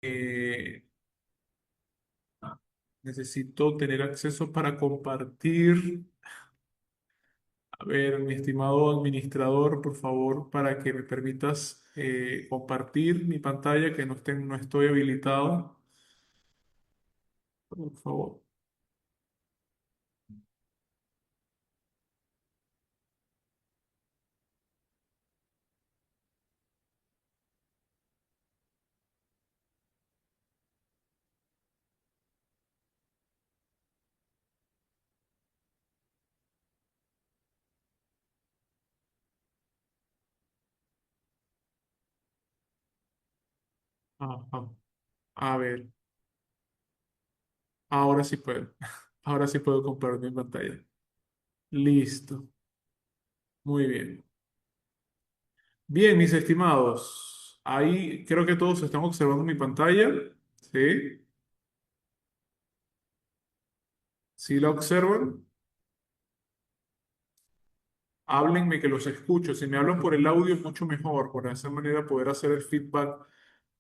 Eh, necesito tener acceso para compartir. A ver, mi estimado administrador, por favor, para que me permitas compartir mi pantalla, que no estoy habilitado. Por favor. Ajá. A ver, ahora sí puedo. Ahora sí puedo compartir mi pantalla. Listo. Muy bien. Bien, mis estimados. Ahí creo que todos están observando mi pantalla. ¿Sí? ¿Sí la observan? Háblenme que los escucho. Si me hablan por el audio, mucho mejor. Por esa manera poder hacer el feedback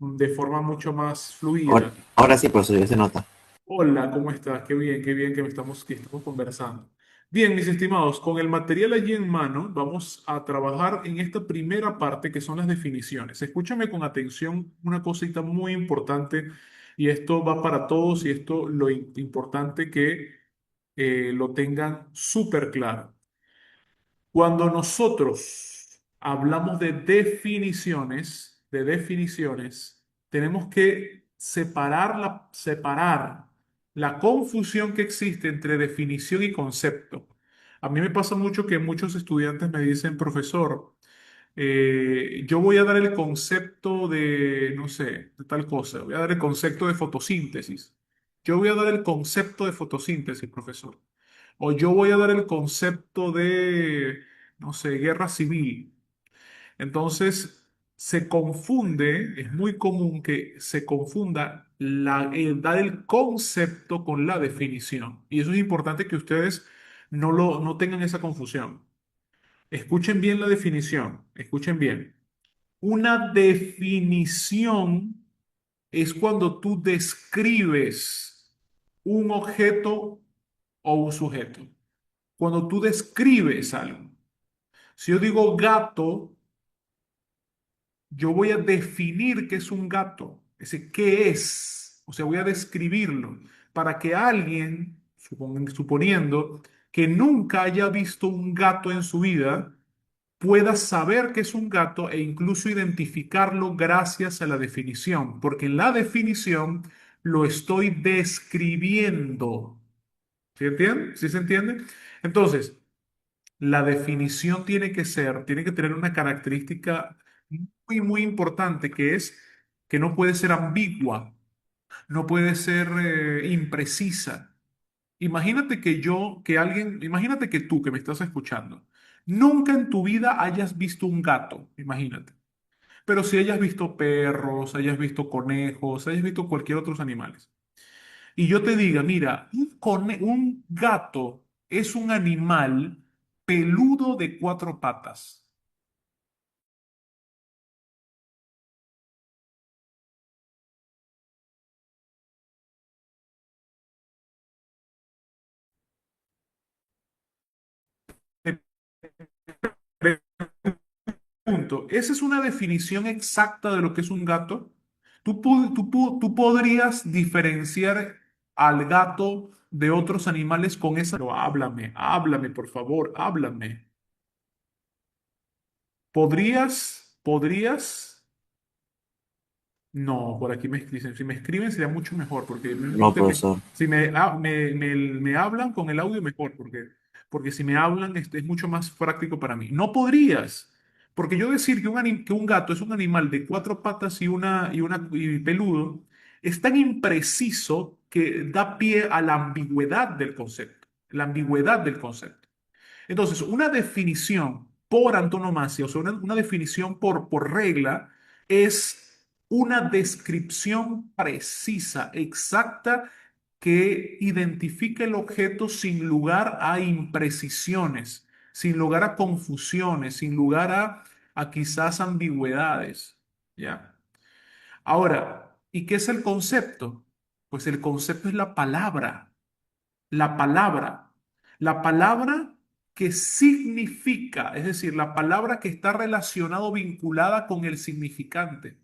de forma mucho más Ahora, fluida. ahora sí, profesor, ya se nota. Hola, ¿cómo estás? Qué bien que estamos conversando. Bien, mis estimados, con el material allí en mano, vamos a trabajar en esta primera parte que son las definiciones. Escúchame con atención una cosita muy importante y esto va para todos y esto importante que lo tengan súper claro. Cuando nosotros hablamos de definiciones, tenemos que separar la confusión que existe entre definición y concepto. A mí me pasa mucho que muchos estudiantes me dicen, profesor, yo voy a dar el concepto de, no sé, de tal cosa, voy a dar el concepto de fotosíntesis. Yo voy a dar el concepto de fotosíntesis, profesor. O yo voy a dar el concepto de, no sé, guerra civil. Entonces, se confunde, es muy común que se confunda el dar el concepto con la definición. Y eso es importante que ustedes no tengan esa confusión. Escuchen bien la definición, escuchen bien. Una definición es cuando tú describes un objeto o un sujeto. Cuando tú describes algo. Si yo digo gato, yo voy a definir qué es un gato. Es decir, qué es. O sea, voy a describirlo para que alguien, suponiendo que nunca haya visto un gato en su vida, pueda saber que es un gato e incluso identificarlo gracias a la definición, porque en la definición lo estoy describiendo. ¿Sí entiende? ¿Sí se entiende? Entonces, la definición tiene que tener una característica muy importante, que es que no puede ser ambigua, no puede ser imprecisa. Imagínate que tú que me estás escuchando, nunca en tu vida hayas visto un gato, imagínate. Pero si hayas visto perros, hayas visto conejos, hayas visto cualquier otros animales. Y yo te diga, mira, un gato es un animal peludo de cuatro patas. Te pregunto, ¿esa es una definición exacta de lo que es un gato? ¿Tú podrías diferenciar al gato de otros animales con esa? Pero háblame, por favor, háblame. ¿Podrías? No, por aquí me dicen, si me escriben sería mucho mejor, porque No, profesor. si me hablan con el audio mejor, porque si me hablan es mucho más práctico para mí. No podrías, porque yo decir que un gato es un animal de cuatro patas y peludo es tan impreciso que da pie a la ambigüedad del concepto, la ambigüedad del concepto. Entonces, una definición por antonomasia, o sea, una definición por regla, es una descripción precisa, exacta, que identifique el objeto sin lugar a imprecisiones, sin lugar a confusiones, sin lugar a quizás ambigüedades. ¿Ya? Ahora, ¿Y qué es el concepto? Pues el concepto es la palabra, la palabra que significa, es decir, la palabra que está relacionado, vinculada con el significante.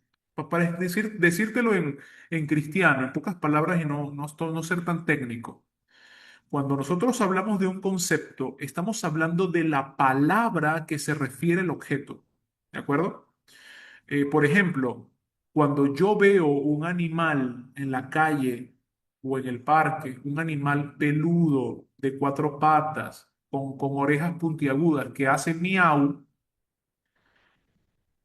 Para decírtelo en cristiano, en pocas palabras y no ser tan técnico. Cuando nosotros hablamos de un concepto, estamos hablando de la palabra que se refiere al objeto. ¿De acuerdo? Por ejemplo, cuando yo veo un animal en la calle o en el parque, un animal peludo de cuatro patas, con orejas puntiagudas que hace miau,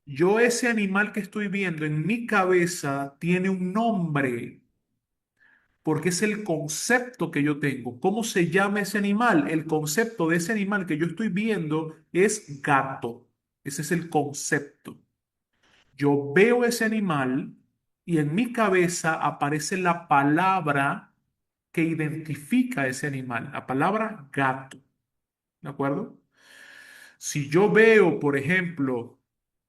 yo ese animal que estoy viendo en mi cabeza tiene un nombre, porque es el concepto que yo tengo. ¿Cómo se llama ese animal? El concepto de ese animal que yo estoy viendo es gato. Ese es el concepto. Yo veo ese animal y en mi cabeza aparece la palabra que identifica a ese animal, la palabra gato, ¿de acuerdo? Si yo veo, por ejemplo,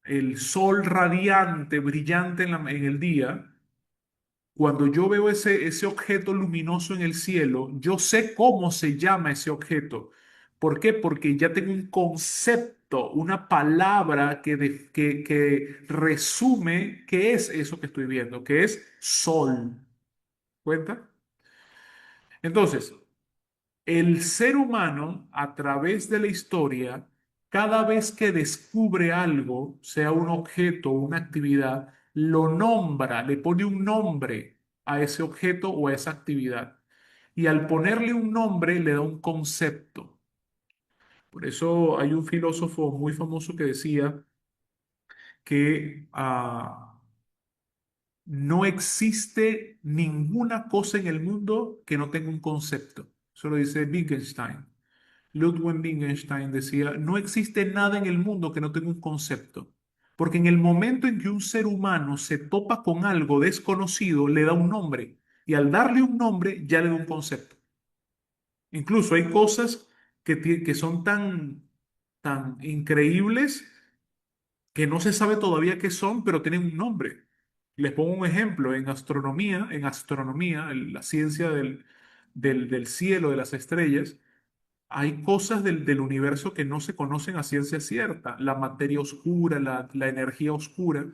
el sol radiante, brillante en el día, cuando yo veo ese objeto luminoso en el cielo, yo sé cómo se llama ese objeto. ¿Por qué? Porque ya tengo un concepto, una palabra que resume qué es eso que estoy viendo, que es sol. ¿Cuenta? Entonces, el ser humano, a través de la historia, cada vez que descubre algo, sea un objeto o una actividad, lo nombra, le pone un nombre a ese objeto o a esa actividad. Y al ponerle un nombre, le da un concepto. Por eso hay un filósofo muy famoso que decía que no existe ninguna cosa en el mundo que no tenga un concepto. Eso lo dice Wittgenstein. Ludwig Wittgenstein decía, no existe nada en el mundo que no tenga un concepto, porque en el momento en que un ser humano se topa con algo desconocido, le da un nombre, y al darle un nombre ya le da un concepto. Incluso hay cosas que son tan increíbles que no se sabe todavía qué son, pero tienen un nombre. Les pongo un ejemplo, en astronomía, la ciencia del cielo, de las estrellas, hay cosas del universo que no se conocen a ciencia cierta. La materia oscura, la energía oscura.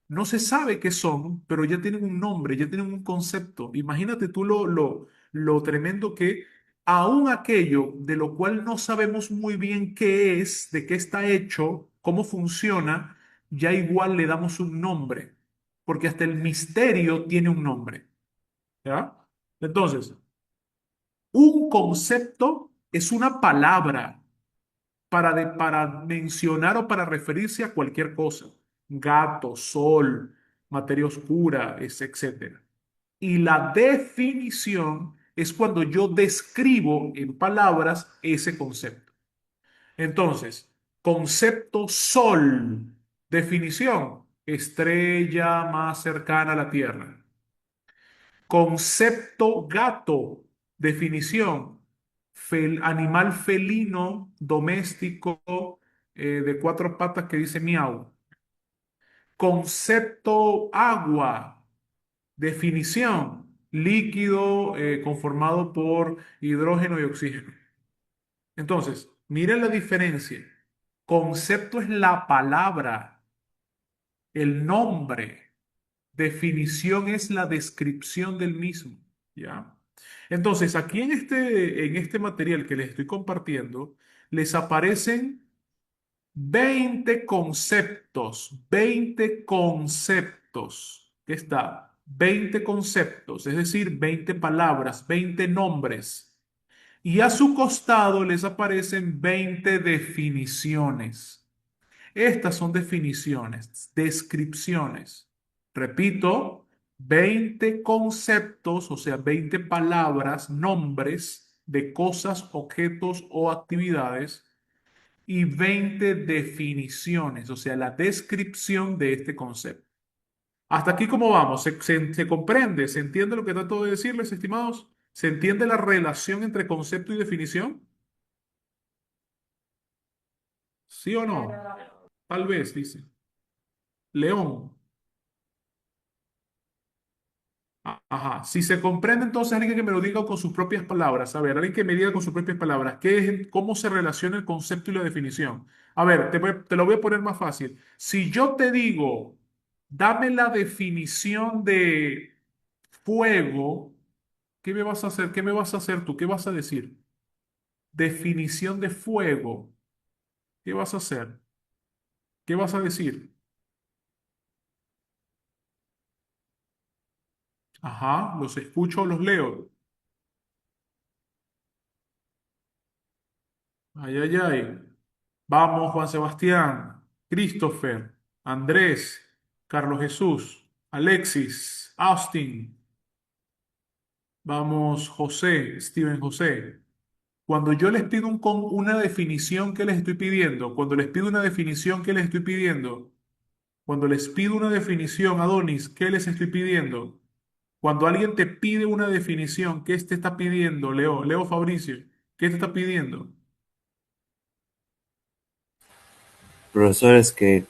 No se sabe qué son, pero ya tienen un nombre, ya tienen un concepto. Imagínate tú lo tremendo que aún aquello de lo cual no sabemos muy bien qué es, de qué está hecho, cómo funciona, ya igual le damos un nombre. Porque hasta el misterio tiene un nombre. ¿Ya? Entonces, un concepto es una palabra para mencionar o para referirse a cualquier cosa. Gato, sol, materia oscura, etcétera. Y la definición es cuando yo describo en palabras ese concepto. Entonces, concepto sol, definición, estrella más cercana a la Tierra. Concepto gato, definición, animal felino doméstico de cuatro patas que dice miau. Concepto agua, definición, líquido conformado por hidrógeno y oxígeno. Entonces, miren la diferencia. Concepto es la palabra, el nombre. Definición es la descripción del mismo, ¿ya? Entonces, aquí en este material que les estoy compartiendo, les aparecen 20 conceptos, 20 conceptos. ¿Qué está? 20 conceptos, es decir, 20 palabras, 20 nombres. Y a su costado les aparecen 20 definiciones. Estas son definiciones, descripciones. Repito, 20 conceptos, o sea, 20 palabras, nombres de cosas, objetos o actividades y 20 definiciones, o sea, la descripción de este concepto. Hasta aquí, ¿cómo vamos? ¿Se comprende? ¿Se entiende lo que trato de decirles, estimados? ¿Se entiende la relación entre concepto y definición? ¿Sí o no? Tal vez, dice. León. Ajá. Si se comprende, entonces alguien que me lo diga con sus propias palabras. A ver, alguien que me diga con sus propias palabras, cómo se relaciona el concepto y la definición? A ver, te lo voy a poner más fácil. Si yo te digo, dame la definición de fuego, ¿qué me vas a hacer? ¿Qué me vas a hacer tú? ¿Qué vas a decir? Definición de fuego. ¿Qué vas a hacer? ¿Qué vas a decir? Ajá, los escucho, los leo. Ay, ay, ay. Vamos, Juan Sebastián, Christopher, Andrés, Carlos Jesús, Alexis, Austin. Vamos, José, Steven José. Cuando yo les pido una definición, ¿qué les estoy pidiendo? Cuando les pido una definición, ¿qué les estoy pidiendo? Cuando les pido una definición, Adonis, ¿qué les estoy pidiendo? Cuando alguien te pide una definición, ¿qué te está pidiendo, Leo? Leo Fabricio, ¿qué te está pidiendo? Profesores que,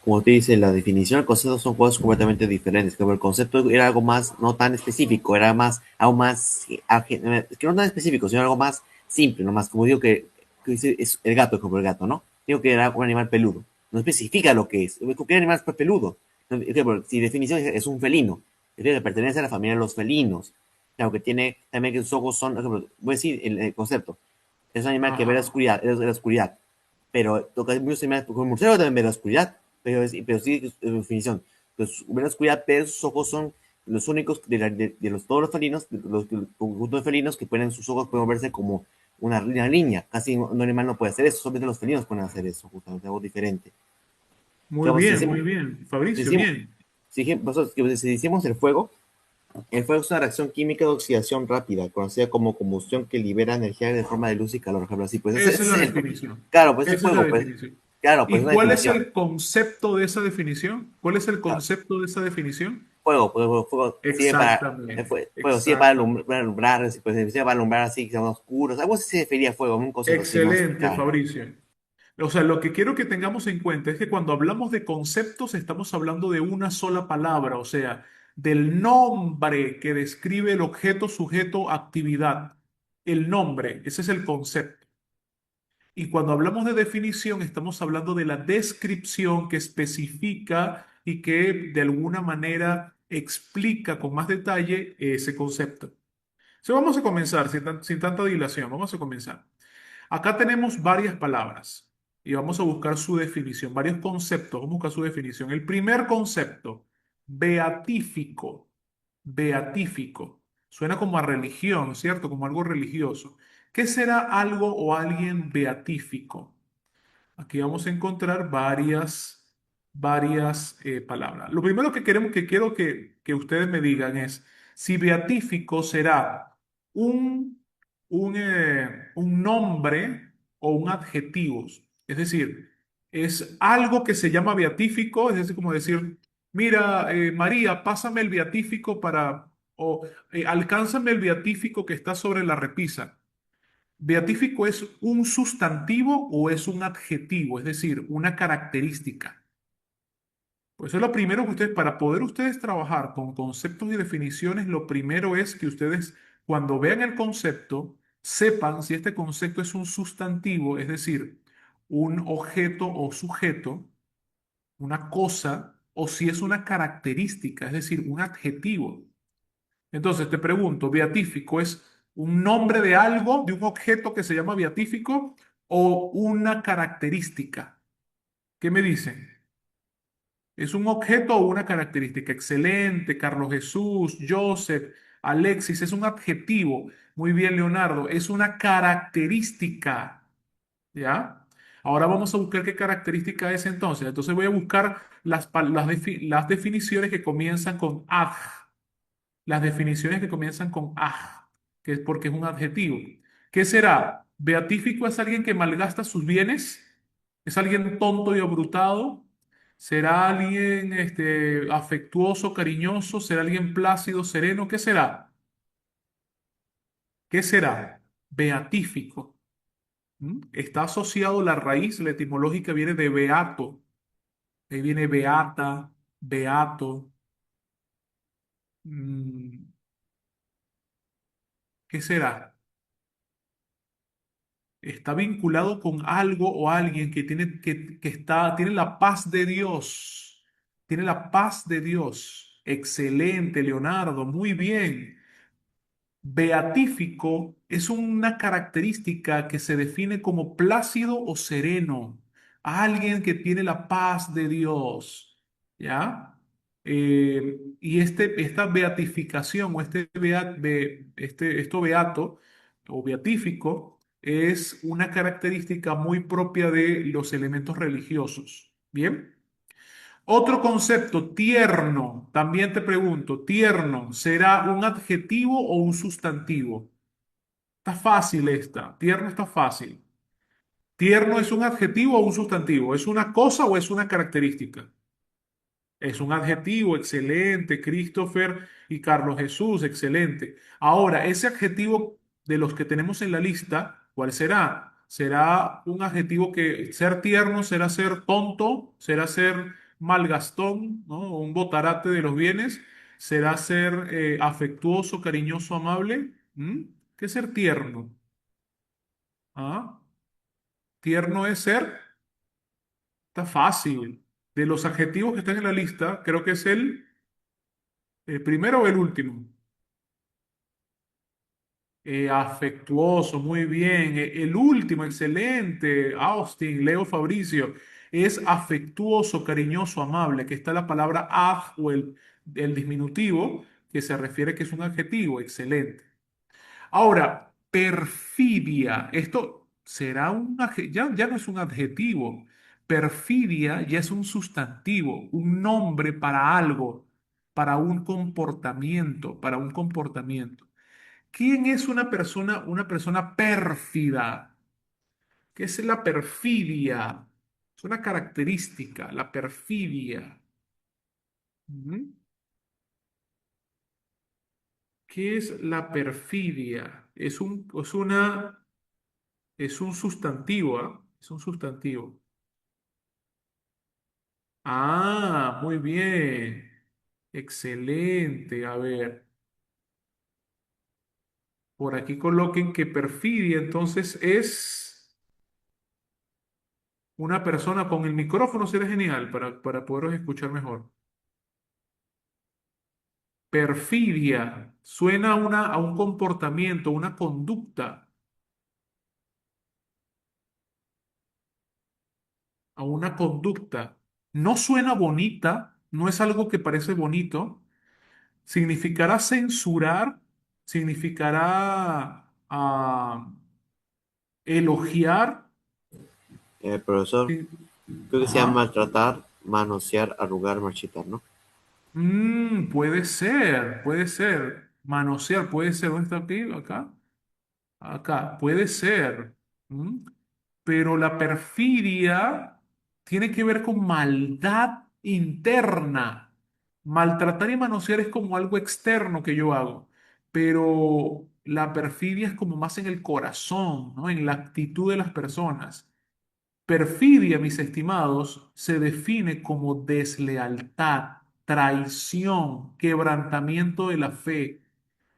como te dice, la definición del concepto son cosas completamente diferentes. Como el concepto era algo más, no tan específico, era más, algo más, es que no tan específico, sino algo más simple, nomás, como digo que dice, es el gato, como el gato, ¿no? Digo que era un animal peludo. No especifica lo que es. ¿Qué animal es peludo? No, ejemplo, si definición es un felino, que pertenece a la familia de los felinos. Claro, que tiene también que sus ojos son, por ejemplo, voy a decir el concepto. Es un animal que ve Ajá. la oscuridad, pero toca muchos animales, porque el murciélago también ve la oscuridad, pero sí, es definición. Pues ve la oscuridad, pero sus ojos son los únicos todos los felinos, los conjuntos de felinos que pueden, sus ojos pueden verse como una línea. Casi un animal no puede hacer eso, solamente los felinos pueden hacer eso, justamente algo diferente. Digamos, si Muy decimos, bien. si Fabricio, decimos, bien. si decimos el fuego es una reacción química de oxidación rápida, conocida como combustión que libera energía de forma de luz y calor, por ejemplo, así, pues Esa es ese la es el, definición. claro, pues el Esa es la fuego, pues, definición. claro, pues es ¿Y una cuál es definición. el concepto de esa definición? ¿Cuál es el Claro, concepto de esa definición? fuego sirve Exactamente, fuego sirve exactamente. para alumbrar, así, pues, sirve para alumbrar así, que sean oscuros, algo así se refería a fuego, un concepto así más Excelente, claro. Fabricio. O sea, lo que quiero que tengamos en cuenta es que cuando hablamos de conceptos estamos hablando de una sola palabra, o sea, del nombre que describe el objeto, sujeto, actividad. El nombre, ese es el concepto. Y cuando hablamos de definición, estamos hablando de la descripción que especifica y que de alguna manera explica con más detalle ese concepto. Vamos a comenzar sin tanta dilación, vamos a comenzar. Acá tenemos varias palabras y vamos a buscar su definición, varios conceptos, vamos a buscar su definición. El primer concepto, beatífico, beatífico. Suena como a religión, ¿cierto? Como algo religioso. ¿Qué será algo o alguien beatífico? Aquí vamos a encontrar varias palabras. Lo primero que quiero que ustedes me digan es si beatífico será un, un nombre o un adjetivo. Es decir, es algo que se llama beatífico, es decir, como decir, mira, María, pásame el beatífico o alcánzame el beatífico que está sobre la repisa. Beatífico es un sustantivo o es un adjetivo, es decir, una característica. Por eso lo primero que ustedes, para poder ustedes trabajar con conceptos y definiciones, lo primero es que ustedes, cuando vean el concepto, sepan si este concepto es un sustantivo, es decir, un objeto o sujeto, una cosa, o si es una característica, es decir, un adjetivo. Entonces te pregunto, ¿beatífico es un nombre de algo, de un objeto que se llama beatífico o una característica? ¿Qué me dicen? ¿Es un objeto o una característica? Excelente, Carlos Jesús, Joseph, Alexis, es un adjetivo. Muy bien, Leonardo, es una característica. ¿Ya? Ahora vamos a buscar qué característica es entonces. Entonces voy a buscar las definiciones que comienzan con ad. Las definiciones que comienzan con aj, que es porque es un adjetivo. ¿Qué será? ¿Beatífico es alguien que malgasta sus bienes? ¿Es alguien tonto y abrutado? ¿Será alguien afectuoso, cariñoso? ¿Será alguien plácido, sereno? ¿Qué será? ¿Qué será? Beatífico. ¿Mm? Está asociado la raíz, la etimológica viene de beato. De ahí viene beata, beato. Mm. ¿Qué será? Está vinculado con algo o alguien que tiene la paz de Dios. Tiene la paz de Dios. Excelente, Leonardo, muy bien. Beatífico es una característica que se define como plácido o sereno, alguien que tiene la paz de Dios, ¿ya? Y esta beatificación o esto beato o beatífico es una característica muy propia de los elementos religiosos, ¿bien? Otro concepto, tierno. También te pregunto, ¿tierno será un adjetivo o un sustantivo? Está fácil esta. Tierno está fácil. ¿Tierno es un adjetivo o un sustantivo? ¿Es una cosa o es una característica? Es un adjetivo, excelente, Christopher y Carlos Jesús, excelente. Ahora, ese adjetivo de los que tenemos en la lista, ¿cuál será? ¿Será un adjetivo que ser tierno será ser tonto? ¿Será ser malgastón, ¿no? O un botarate de los bienes? ¿Será ser afectuoso, cariñoso, amable? ¿Mm? ¿Qué es ser tierno? ¿Ah? Tierno es ser, está fácil. De los adjetivos que están en la lista, creo que es el primero o el último. Afectuoso, muy bien. El último, excelente. Austin, Leo Fabricio. Es afectuoso, cariñoso, amable. Que está la palabra af o el diminutivo que se refiere que es un adjetivo. Excelente. Ahora, perfidia. Esto será ya no es un adjetivo. Perfidia ya es un sustantivo, un nombre para algo, para un comportamiento, para un comportamiento. ¿Quién es una persona pérfida? ¿Qué es la perfidia? Es una característica, la perfidia. Ujú. ¿Qué es la perfidia? Es un sustantivo, ¿ah? Es un sustantivo. Ah, muy bien. Excelente. A ver, por aquí coloquen que perfidia entonces es una persona con el micrófono, será genial para poderos escuchar mejor. Perfidia suena a un comportamiento, una conducta, a una conducta. No suena bonita, no es algo que parece bonito. Significará censurar, significará elogiar. Profesor, Sí. creo que se llama Ajá. maltratar, manosear, arrugar, marchitar, ¿no? Puede ser, puede ser. Manosear, puede ser. ¿Dónde está aquí? Acá. Acá, puede ser. ¿Mm? Pero la perfidia tiene que ver con maldad interna. Maltratar y manosear es como algo externo que yo hago, pero la perfidia es como más en el corazón, ¿no? En la actitud de las personas. Perfidia, mis estimados, se define como deslealtad, traición, quebrantamiento de la fe.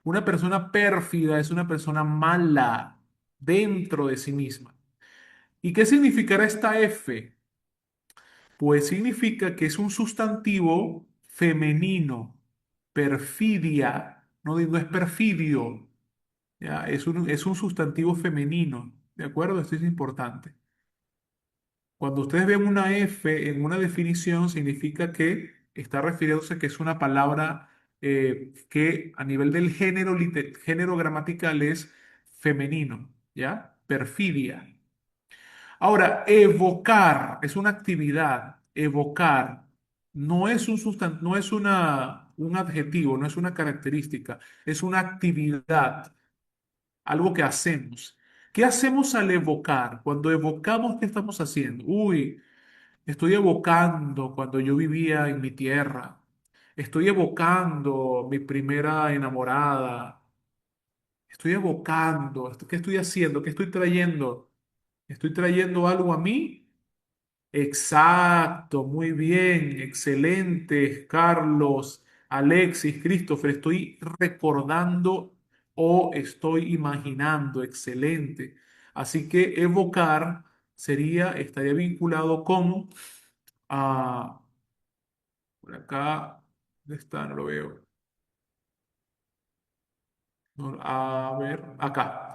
Una persona pérfida es una persona mala dentro de sí misma. ¿Y qué significará esta F? Pues significa que es un sustantivo femenino. Perfidia, no es perfidio, ¿ya? Es un sustantivo femenino, ¿de acuerdo? Esto es importante. Cuando ustedes ven una F en una definición, significa que está refiriéndose que es una palabra que a nivel del género gramatical es femenino, ¿ya? Perfidia. Ahora, evocar es una actividad. Evocar no es un adjetivo, no es una característica, es una actividad, algo que hacemos. ¿Qué hacemos al evocar? Cuando evocamos, ¿qué estamos haciendo? Uy, estoy evocando cuando yo vivía en mi tierra. Estoy evocando mi primera enamorada. Estoy evocando. ¿Qué estoy haciendo? ¿Qué estoy trayendo? ¿Estoy trayendo algo a mí? Exacto, muy bien, excelente, Carlos, Alexis, Christopher. Estoy recordando o estoy imaginando. Excelente. Así que evocar estaría vinculado con, por acá, ¿dónde está? No lo veo. A ver, acá.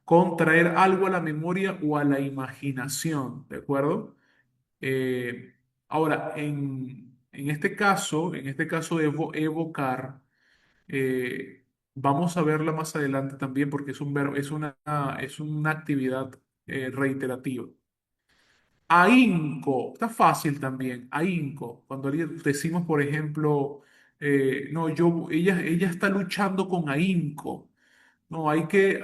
Contraer algo a la memoria o a la imaginación, ¿de acuerdo? Eh, ahora, en este caso de evocar, vamos a verla más adelante también porque es un verbo, es una actividad reiterativa. Ahínco, está fácil también. Ahínco, cuando decimos, por ejemplo, no, ella está luchando con ahínco. No, hay que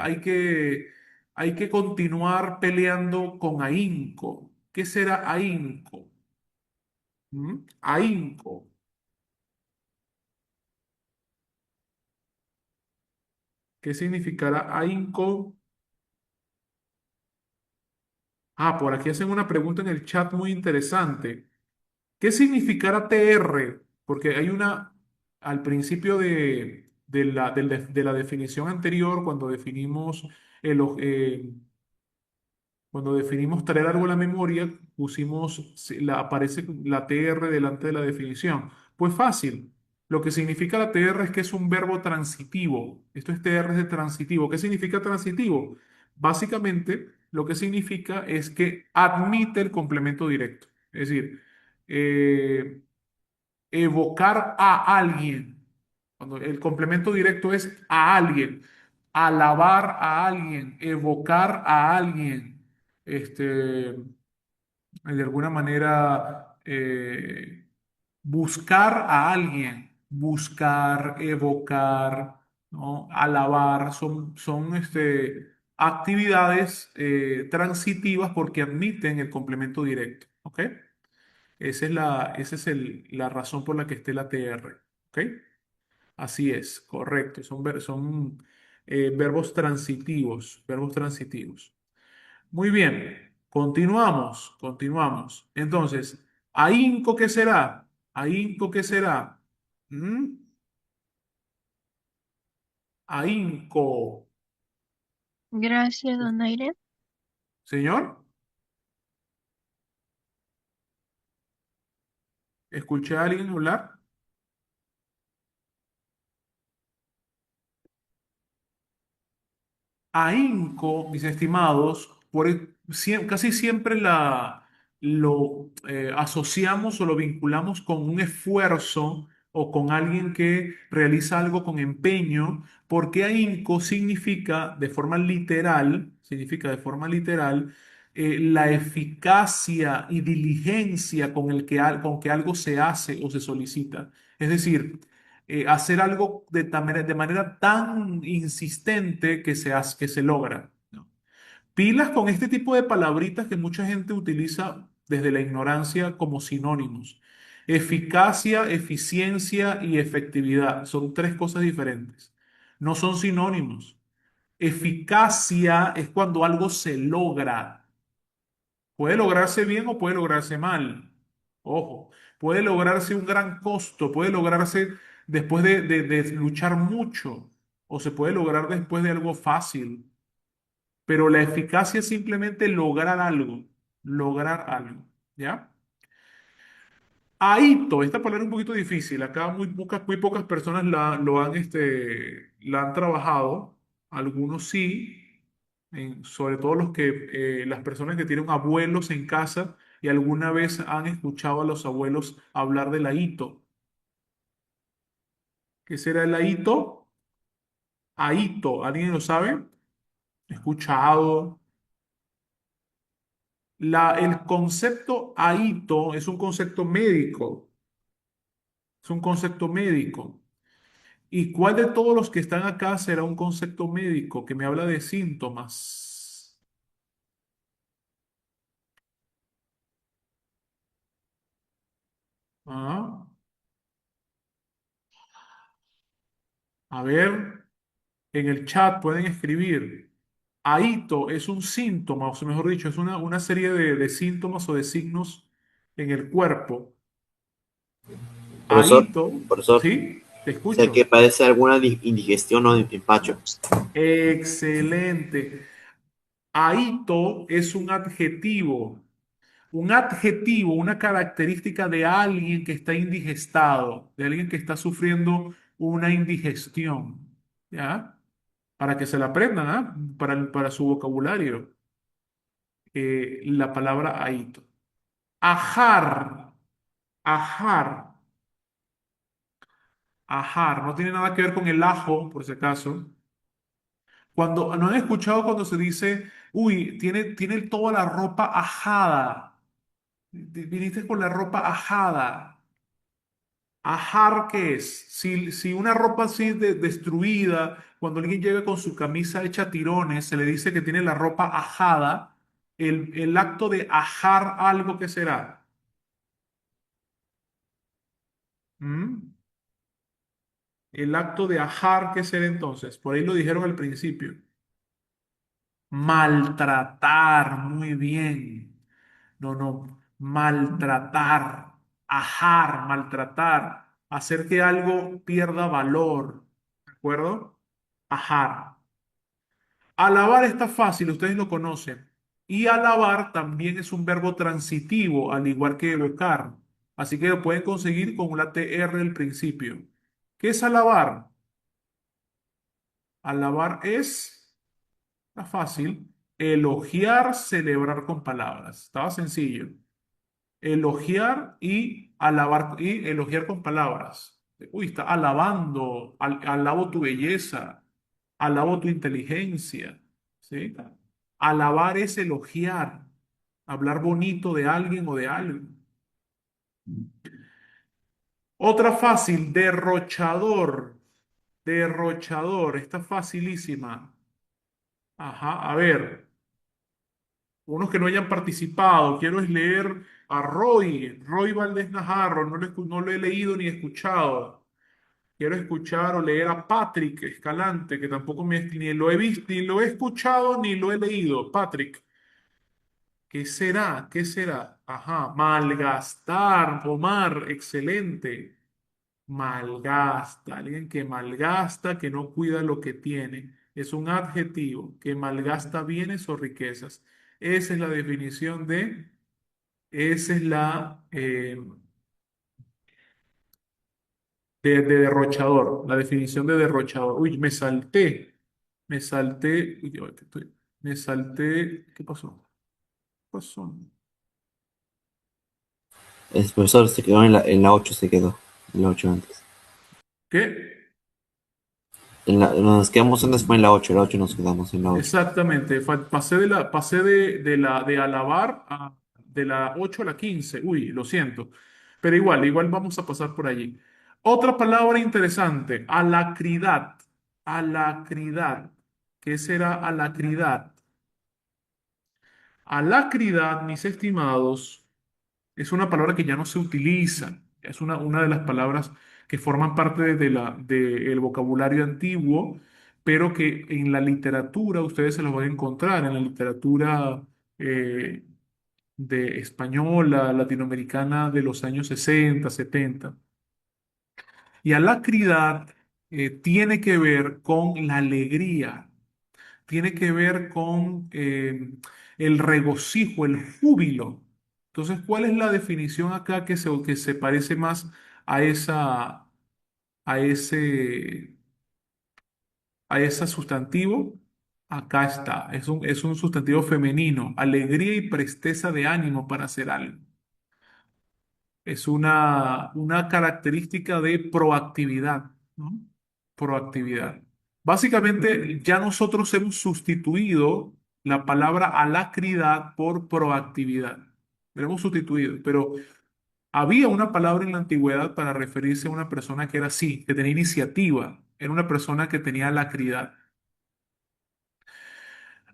continuar peleando con ahínco. ¿Qué será ahínco? ¿Mm? Ahínco. ¿Qué significará ahínco? Ah, por aquí hacen una pregunta en el chat muy interesante. ¿Qué significará TR? Porque hay una, al principio de la definición anterior, cuando definimos traer algo a la memoria, aparece la TR delante de la definición. Pues fácil. Lo que significa la TR es que es un verbo transitivo. Esto es TR de transitivo. ¿Qué significa transitivo? Básicamente, lo que significa es que admite el complemento directo. Es decir, eh, evocar a alguien. Cuando el complemento directo es a alguien, alabar a alguien, evocar a alguien, de alguna manera buscar a alguien, buscar, evocar, ¿no? Alabar, son actividades transitivas porque admiten el complemento directo, ¿ok? Esa es la razón por la que esté la TR. ¿Ok? Así es, correcto. Son verbos transitivos, verbos transitivos. Muy bien, continuamos, continuamos. Entonces, ahínco, ¿qué será? Ahínco, ¿qué será? ¿Mm? Ahínco. Gracias, Donaire. Señor, ¿escuché a alguien hablar? Ahínco, mis estimados, casi siempre lo asociamos o lo vinculamos con un esfuerzo o con alguien que realiza algo con empeño, porque ahínco significa de forma literal, la eficacia y diligencia con que algo se hace o se solicita. Es decir, hacer algo de manera tan insistente que se logra, ¿no? Pilas con este tipo de palabritas que mucha gente utiliza desde la ignorancia como sinónimos. Eficacia, eficiencia y efectividad son tres cosas diferentes. No son sinónimos. Eficacia es cuando algo se logra. Puede lograrse bien o puede lograrse mal. Ojo, puede lograrse un gran costo, puede lograrse después de luchar mucho o se puede lograr después de algo fácil. Pero la eficacia es simplemente lograr algo, ¿ya? Ahito, esta palabra es un poquito difícil. Acá muy pocas personas la han trabajado. Algunos sí, sobre todo las personas que tienen abuelos en casa y alguna vez han escuchado a los abuelos hablar del ahito. ¿Qué será el ahito? Ahito, ¿alguien lo sabe? Escuchado. El concepto ahito es un concepto médico. Es un concepto médico. ¿Y cuál de todos los que están acá será un concepto médico que me habla de síntomas? Ah, a ver, en el chat pueden escribir. Ahito es un síntoma, o mejor dicho, es una serie de síntomas o de signos en el cuerpo. Profesor, Ahito, profesor, ¿sí? Te O sea que escucho. parece alguna indigestión o empacho. Excelente. Ahito es un adjetivo. Un adjetivo, una característica de alguien que está indigestado, de alguien que está sufriendo una indigestión. ¿Ya? Para que se la aprendan, ¿ah? Para su vocabulario. La palabra ahito. Ajar. Ajar. Ajar. No tiene nada que ver con el ajo, por si acaso. Cuando, ¿no han escuchado cuando se dice, uy, tiene toda la ropa ajada? Viniste con la ropa ajada. Ajar, ¿qué es? Si una ropa así destruida, cuando alguien llega con su camisa hecha tirones, se le dice que tiene la ropa ajada, el acto de ajar algo, ¿qué será? ¿Mm? El acto de ajar, ¿qué será entonces? Por ahí lo dijeron al principio. Maltratar, muy bien. No, no, maltratar, ajar, maltratar, hacer que algo pierda valor. ¿De acuerdo? Ajar. Alabar está fácil, ustedes lo conocen. Y alabar también es un verbo transitivo, al igual que evocar. Así que lo pueden conseguir con la TR al principio. ¿Qué es alabar? Alabar es, está fácil, elogiar, celebrar con palabras. Estaba sencillo. Elogiar y alabar y elogiar con palabras. Uy, está alabando, alabo tu belleza, alabo tu inteligencia, ¿sí? Alabar es elogiar, hablar bonito de alguien o de algo. Otra fácil, derrochador, derrochador, está facilísima. Ajá, a ver, unos que no hayan participado, quiero es leer a Roy Valdés Najarro, no lo he leído ni escuchado. Quiero escuchar o leer a Patrick Escalante, que tampoco ni lo he visto, ni lo he escuchado, ni lo he leído. Patrick, ¿qué será? ¿Qué será? Ajá, malgastar, Omar, excelente. Malgasta, alguien que malgasta, que no cuida lo que tiene. Es un adjetivo, que malgasta bienes o riquezas. Esa es la definición esa es de derrochador, la definición de derrochador. Uy, uy, ya va, me salté, ¿qué pasó? ¿Qué pasó? El profesor se quedó en la 8 se quedó. En la 8 antes. ¿Qué? Nos quedamos antes fue en la 8 nos quedamos en la 8. Exactamente, pasé de alabar de la 8 a la 15. Uy, lo siento. Pero igual vamos a pasar por allí. Otra palabra interesante, alacridad. Alacridad. ¿Qué será alacridad? Alacridad, mis estimados, es una palabra que ya no se utiliza. Es una de las palabras que forman parte del vocabulario antiguo, pero que en la literatura ustedes se los van a encontrar, en la literatura eh, de española, latinoamericana de los años 60, 70. Y alacridad tiene que ver con la alegría, tiene que ver con el regocijo, el júbilo. Entonces, ¿cuál es la definición acá que se parece más a a ese, a ese sustantivo? Acá está, es un sustantivo femenino, alegría y presteza de ánimo para hacer algo. Es una característica de proactividad, ¿no? Proactividad. Básicamente, ya nosotros hemos sustituido la palabra alacridad por proactividad. La hemos sustituido, pero había una palabra en la antigüedad para referirse a una persona que era así, que tenía iniciativa, era una persona que tenía alacridad.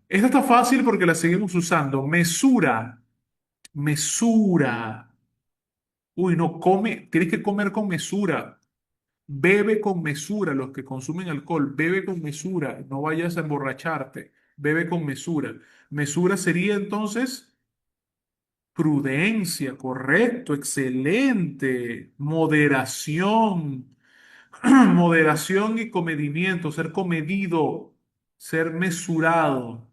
Esta está fácil porque la seguimos usando. Mesura, mesura. Uy, no, come, tienes que comer con mesura. Bebe con mesura, los que consumen alcohol, bebe con mesura, no vayas a emborracharte, bebe con mesura. Mesura sería entonces prudencia, correcto, excelente, moderación. Moderación y comedimiento, ser comedido, ser mesurado.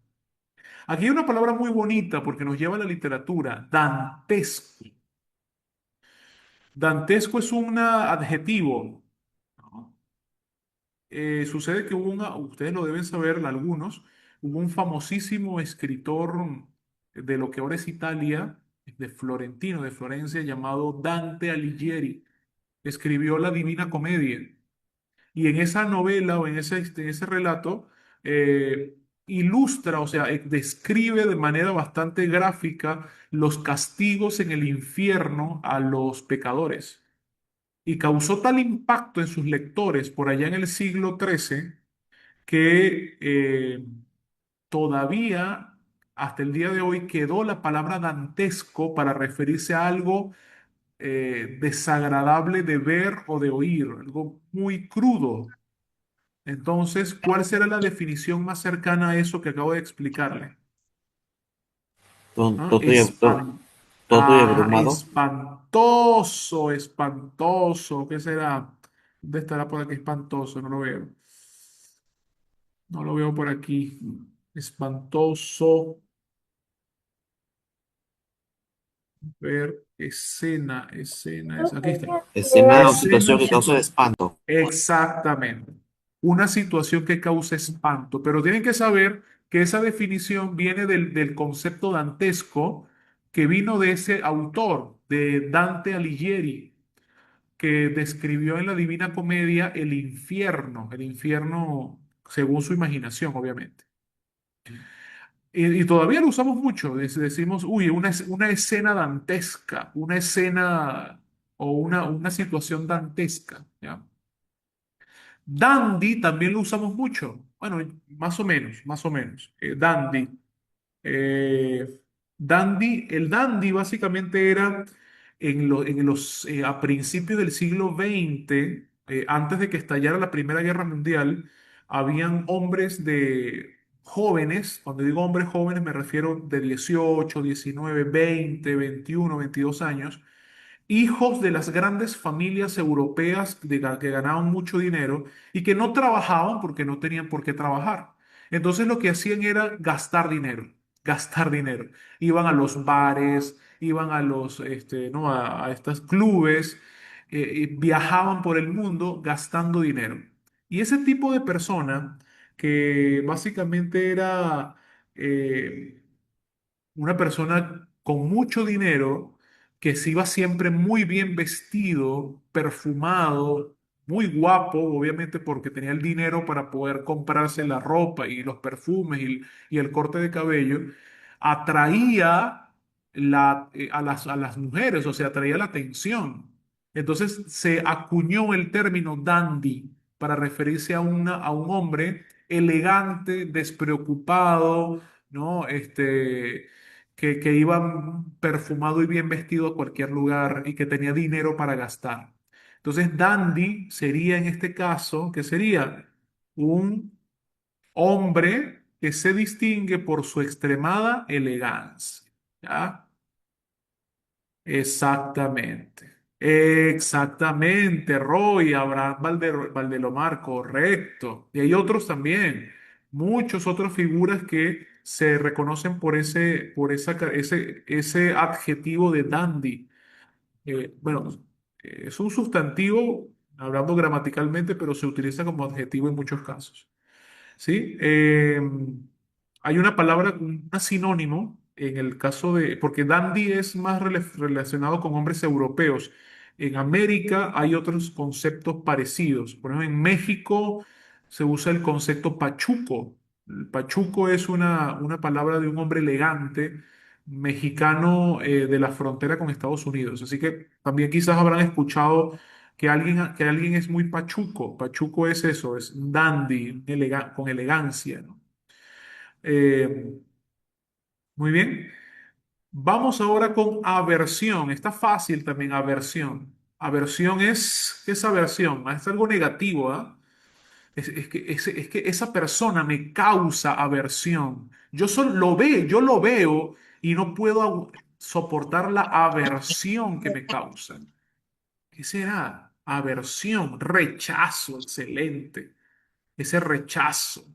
Aquí hay una palabra muy bonita porque nos lleva a la literatura, dantesco. Dantesco es un adjetivo, ¿no? Sucede que ustedes lo deben saber, algunos, hubo un famosísimo escritor de lo que ahora es Italia, de Florentino, de Florencia, llamado Dante Alighieri. Escribió la Divina Comedia. Y en esa novela o en ese relato, ilustra, o sea, describe de manera bastante gráfica los castigos en el infierno a los pecadores. Y causó tal impacto en sus lectores por allá en el siglo XIII que todavía hasta el día de hoy quedó la palabra dantesco para referirse a algo desagradable de ver o de oír, algo muy crudo. Entonces, ¿cuál será la definición más cercana a eso que acabo de explicarle? Todo, ¿Ah? todo, todo, todo estoy abrumado. Espantoso, espantoso. ¿Qué será? ¿Dónde estará por aquí espantoso? No lo veo. No lo veo por aquí. Espantoso. Ver, escena, escena, aquí está. Escena o Escena, situación que causa espanto. exactamente. Una situación que causa espanto, pero tienen que saber que esa definición viene del concepto dantesco que vino de ese autor, de Dante Alighieri, que describió en la Divina Comedia el infierno según su imaginación, obviamente. Y todavía lo usamos mucho, decimos, uy, una escena dantesca, una escena o una situación dantesca, ¿ya? Dandy también lo usamos mucho. Bueno, más o menos, más o menos. Dandy. Eh, el dandy básicamente era a principios del siglo XX, antes de que estallara la Primera Guerra Mundial, habían hombres de jóvenes, cuando digo hombres jóvenes me refiero de 18, 19, 20, 21, 22 años, hijos de las grandes familias europeas que ganaban mucho dinero y que no trabajaban porque no tenían por qué trabajar. Entonces lo que hacían era gastar dinero, gastar dinero. Iban a los bares, iban a ¿no? A estos clubes, y viajaban por el mundo gastando dinero. Y ese tipo de persona que básicamente era eh, una persona con mucho dinero que se iba siempre muy bien vestido, perfumado, muy guapo, obviamente porque tenía el dinero para poder comprarse la ropa y los perfumes y el corte de cabello, atraía a las mujeres, o sea, atraía la atención. Entonces se acuñó el término dandy para referirse a un hombre elegante, despreocupado, ¿no? Que iba perfumado y bien vestido a cualquier lugar y que tenía dinero para gastar. Entonces, dandy sería en este caso, que sería un hombre que se distingue por su extremada elegancia. ¿Ya? Exactamente. Exactamente, Roy, Abraham Valdelomar, correcto. Y hay otros también, muchos otras figuras que se reconocen ese adjetivo de dandy. Bueno, es un sustantivo, hablando gramaticalmente, pero se utiliza como adjetivo en muchos casos. ¿Sí? Hay una palabra, un sinónimo en el caso de, porque dandy es más relacionado con hombres europeos. En América hay otros conceptos parecidos. Por ejemplo, en México se usa el concepto pachuco. El pachuco es una palabra de un hombre elegante mexicano de la frontera con Estados Unidos. Así que también quizás habrán escuchado que alguien es muy pachuco. Pachuco es eso, es un dandy, con elegancia, ¿no? Eh, muy bien. Vamos ahora con aversión. Está fácil también, aversión. ¿Qué es aversión? Es algo negativo, ¿ah? Es que esa persona me causa aversión. Yo lo veo y no puedo soportar la aversión que me causa. ¿Qué será? Aversión, rechazo, excelente. Ese rechazo.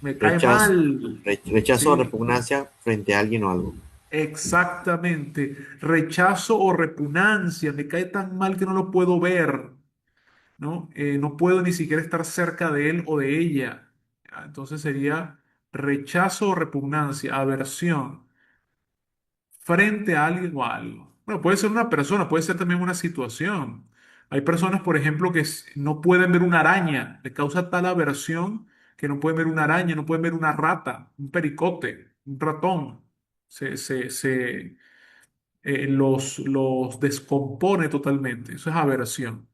Me cae Rechazo, mal. rechazo o Sí, repugnancia frente a alguien o algo. exactamente. Rechazo o repugnancia. Me cae tan mal que no lo puedo ver, ¿no? No puedo ni siquiera estar cerca de él o de ella. Entonces sería rechazo o repugnancia, aversión frente a alguien o a algo. Bueno, puede ser una persona, puede ser también una situación. Hay personas, por ejemplo, que no pueden ver una araña, le causa tal aversión que no pueden ver una araña, no pueden ver una rata, un pericote, un ratón. Los descompone totalmente. Eso es aversión.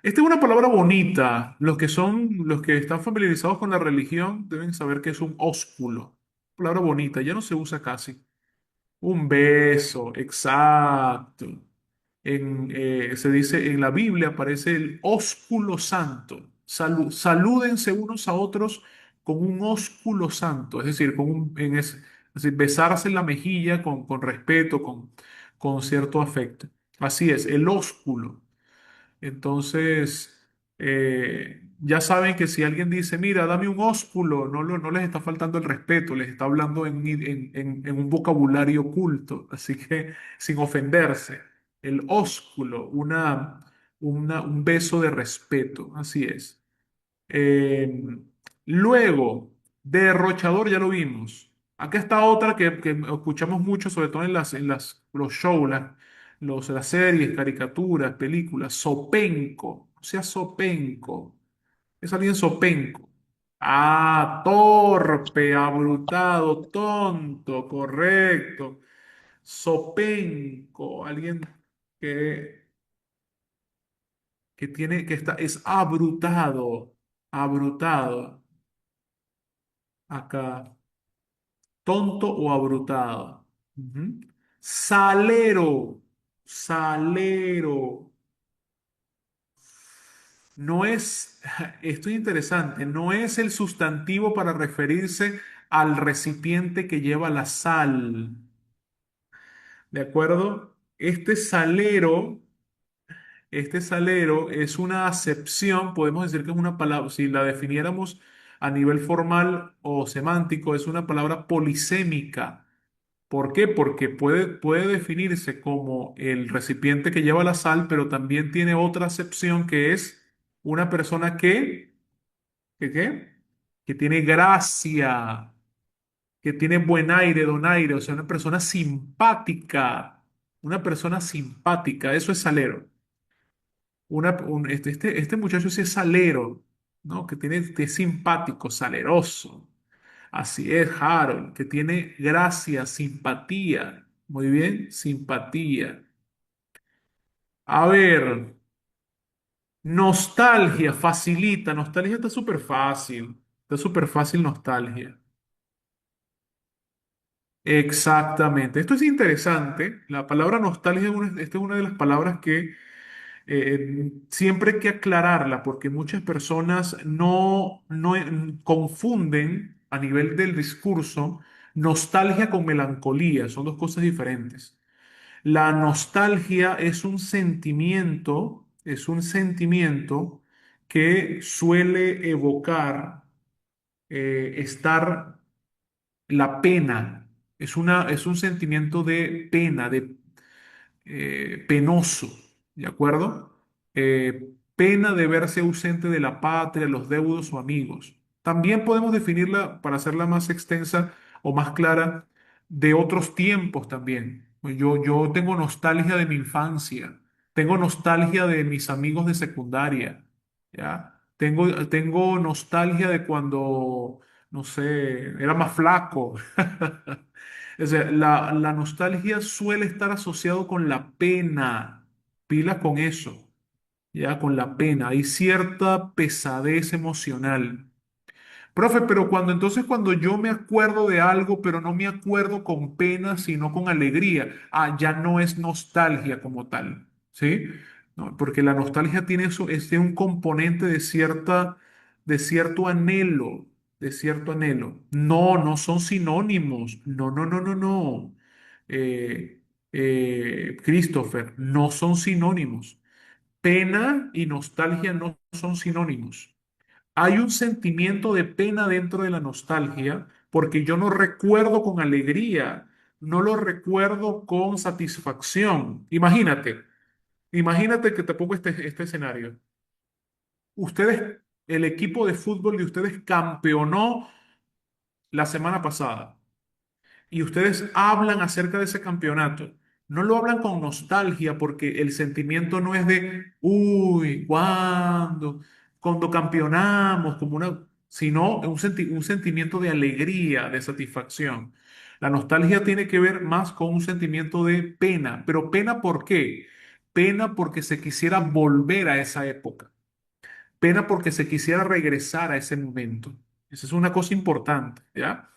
Esta es una palabra bonita. Los que están familiarizados con la religión deben saber que es un ósculo. Palabra bonita, ya no se usa casi. Un beso, exacto. Se dice en la Biblia aparece el ósculo santo. Salúdense unos a otros con un ósculo santo, es decir, es decir, besarse en la mejilla con respeto, con cierto afecto. Así es, el ósculo. Entonces, ya saben que si alguien dice, mira, dame un ósculo, no les está faltando el respeto, les está hablando en un vocabulario culto, así que sin ofenderse. El ósculo, un beso de respeto, así es. Eh, Luego, derrochador ya lo vimos. Acá está otra que escuchamos mucho, sobre todo los shows, las series, caricaturas, películas. Sopenco. O sea, sopenco. Es alguien sopenco. Ah, torpe, abrutado, tonto, correcto. Sopenco. Alguien que, es abrutado. Abrutado. Acá, tonto o abrutado. Ujú. Salero, salero. No es, esto es interesante, no es el sustantivo para referirse al recipiente que lleva la sal. ¿De acuerdo? Este salero es una acepción, podemos decir que es una palabra, si la definiéramos a nivel formal o semántico, es una palabra polisémica. ¿Por qué? Porque puede definirse como el recipiente que lleva la sal, pero también tiene otra acepción que es una persona ¿qué? Que tiene gracia, que tiene buen aire, donaire, o sea, una persona simpática, eso es salero. Este muchacho sí es salero, ¿no? Que es simpático, saleroso. Así es, Harold, que tiene gracia, simpatía. Muy bien, simpatía. A ver, nostalgia, facilita. Nostalgia está súper fácil. Está súper fácil nostalgia. Exactamente. Esto es interesante. La palabra nostalgia esta es una de las palabras que siempre hay que aclararla porque muchas personas no confunden a nivel del discurso nostalgia con melancolía. Son dos cosas diferentes. La nostalgia es un sentimiento que suele evocar estar la pena. Es un sentimiento de pena, penoso, ¿de acuerdo? Pena de verse ausente de la patria, los deudos o amigos. También podemos definirla, para hacerla más extensa o más clara, de otros tiempos también. Yo tengo nostalgia de mi infancia, tengo nostalgia de mis amigos de secundaria, ¿ya? Tengo nostalgia de cuando, no sé, era más flaco. O sea, la nostalgia suele estar asociado con la pena. Pila con eso, ya con la pena. Hay cierta pesadez emocional. Profe, pero cuando yo me acuerdo de algo, pero no me acuerdo con pena, sino con alegría, ya no es nostalgia como tal, ¿sí? No, porque la nostalgia tiene eso, tiene un componente de cierto anhelo, de cierto anhelo. No son sinónimos. No. Eh, Christopher, no son sinónimos. Pena y nostalgia no son sinónimos. Hay un sentimiento de pena dentro de la nostalgia porque yo no recuerdo con alegría, no lo recuerdo con satisfacción. Imagínate que te pongo este escenario. Ustedes, el equipo de fútbol de ustedes campeonó la semana pasada y ustedes hablan acerca de ese campeonato. No lo hablan con nostalgia porque el sentimiento no es de, uy, ¿cuándo? Cuando campeonamos, como una, sino un sentimiento de alegría, de satisfacción. La nostalgia tiene que ver más con un sentimiento de pena, pero pena ¿por qué? Pena porque se quisiera volver a esa época. Pena porque se quisiera regresar a ese momento. Esa es una cosa importante, ¿ya?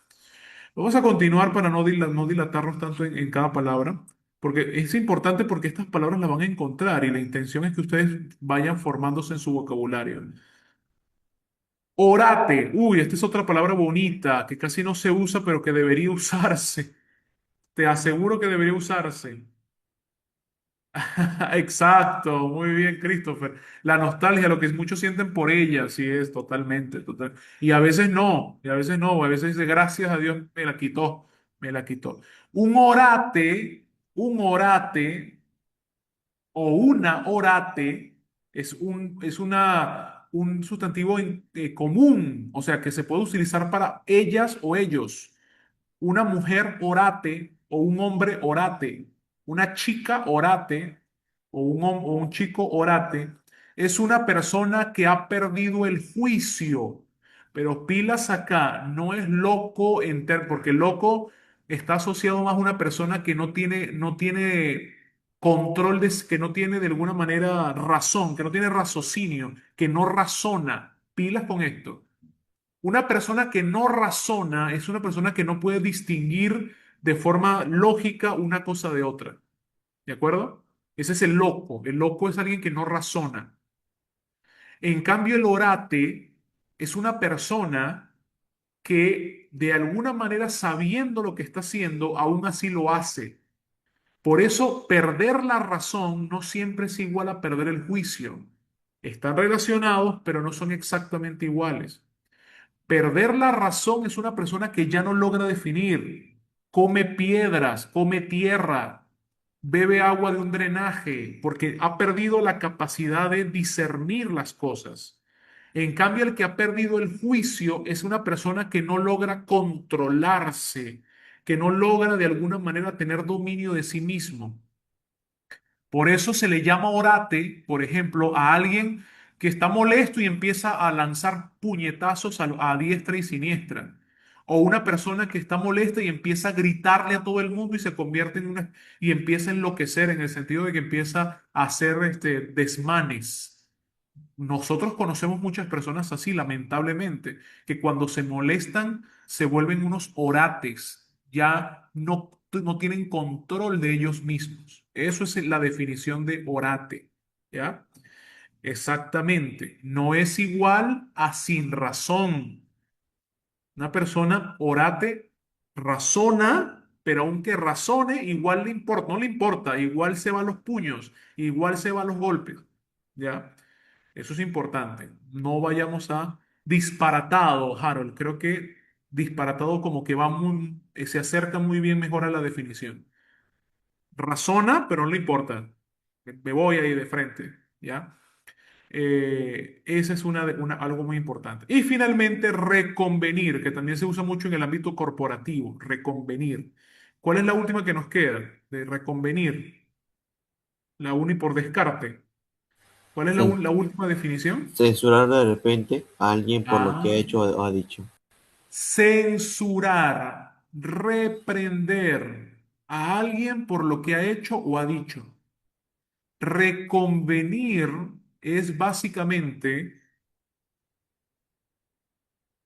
Vamos a continuar para no dilatarnos tanto en cada palabra, porque es importante porque estas palabras las van a encontrar y la intención es que ustedes vayan formándose en su vocabulario. Orate, uy, esta es otra palabra bonita que casi no se usa, pero que debería usarse. Te aseguro que debería usarse. Exacto, muy bien, Christopher. La nostalgia, lo que muchos sienten por ella, sí es totalmente, total. Y a veces no, y a veces no, a veces dice, gracias a Dios me la quitó, me la quitó. Un orate o una orate un sustantivo común, o sea, que se puede utilizar para ellas o ellos. Una mujer orate o un hombre orate, una chica orate o un chico orate es una persona que ha perdido el juicio. Pero pilas acá, no es loco porque loco está asociado más a una persona que no tiene control que no tiene de alguna manera razón, que no tiene raciocinio, que no razona. Pilas con esto. Una persona que no razona es una persona que no puede distinguir de forma lógica una cosa de otra. ¿De acuerdo? Ese es el loco. El loco es alguien que no razona. En cambio, el orate es una persona que de alguna manera, sabiendo lo que está haciendo, aún así lo hace. Por eso, perder la razón no siempre es igual a perder el juicio. Están relacionados, pero no son exactamente iguales. Perder la razón es una persona que ya no logra definir. Come piedras, come tierra, bebe agua de un drenaje, porque ha perdido la capacidad de discernir las cosas. En cambio, el que ha perdido el juicio es una persona que no logra controlarse, que no logra de alguna manera tener dominio de sí mismo. Por eso se le llama orate, por ejemplo, a alguien que está molesto y empieza a lanzar puñetazos a diestra y siniestra. O una persona que está molesta y empieza a gritarle a todo el mundo y se convierte en una y empieza a enloquecer en el sentido de que empieza a hacer desmanes. Nosotros conocemos muchas personas así, lamentablemente, que cuando se molestan se vuelven unos orates, ya no tienen control de ellos mismos. Eso es la definición de orate, ¿ya? Exactamente. No es igual a sin razón. Una persona orate razona, pero aunque razone, igual le importa, no le importa, igual se va a los puños, igual se va a los golpes, ¿ya? Eso es importante. No vayamos a disparatado, Harold. Creo que disparatado como que se acerca muy bien mejor a la definición. Razona, pero no le importa. Me voy ahí de frente, ¿ya? Esa es algo muy importante. Y finalmente, reconvenir, que también se usa mucho en el ámbito corporativo. Reconvenir. ¿Cuál es la última que nos queda de reconvenir? La uni por descarte. ¿Cuál es Sí. la última definición? Censurar de repente a alguien por lo que ha Ah, hecho o ha dicho. censurar, reprender a alguien por lo que ha hecho o ha dicho. Reconvenir es básicamente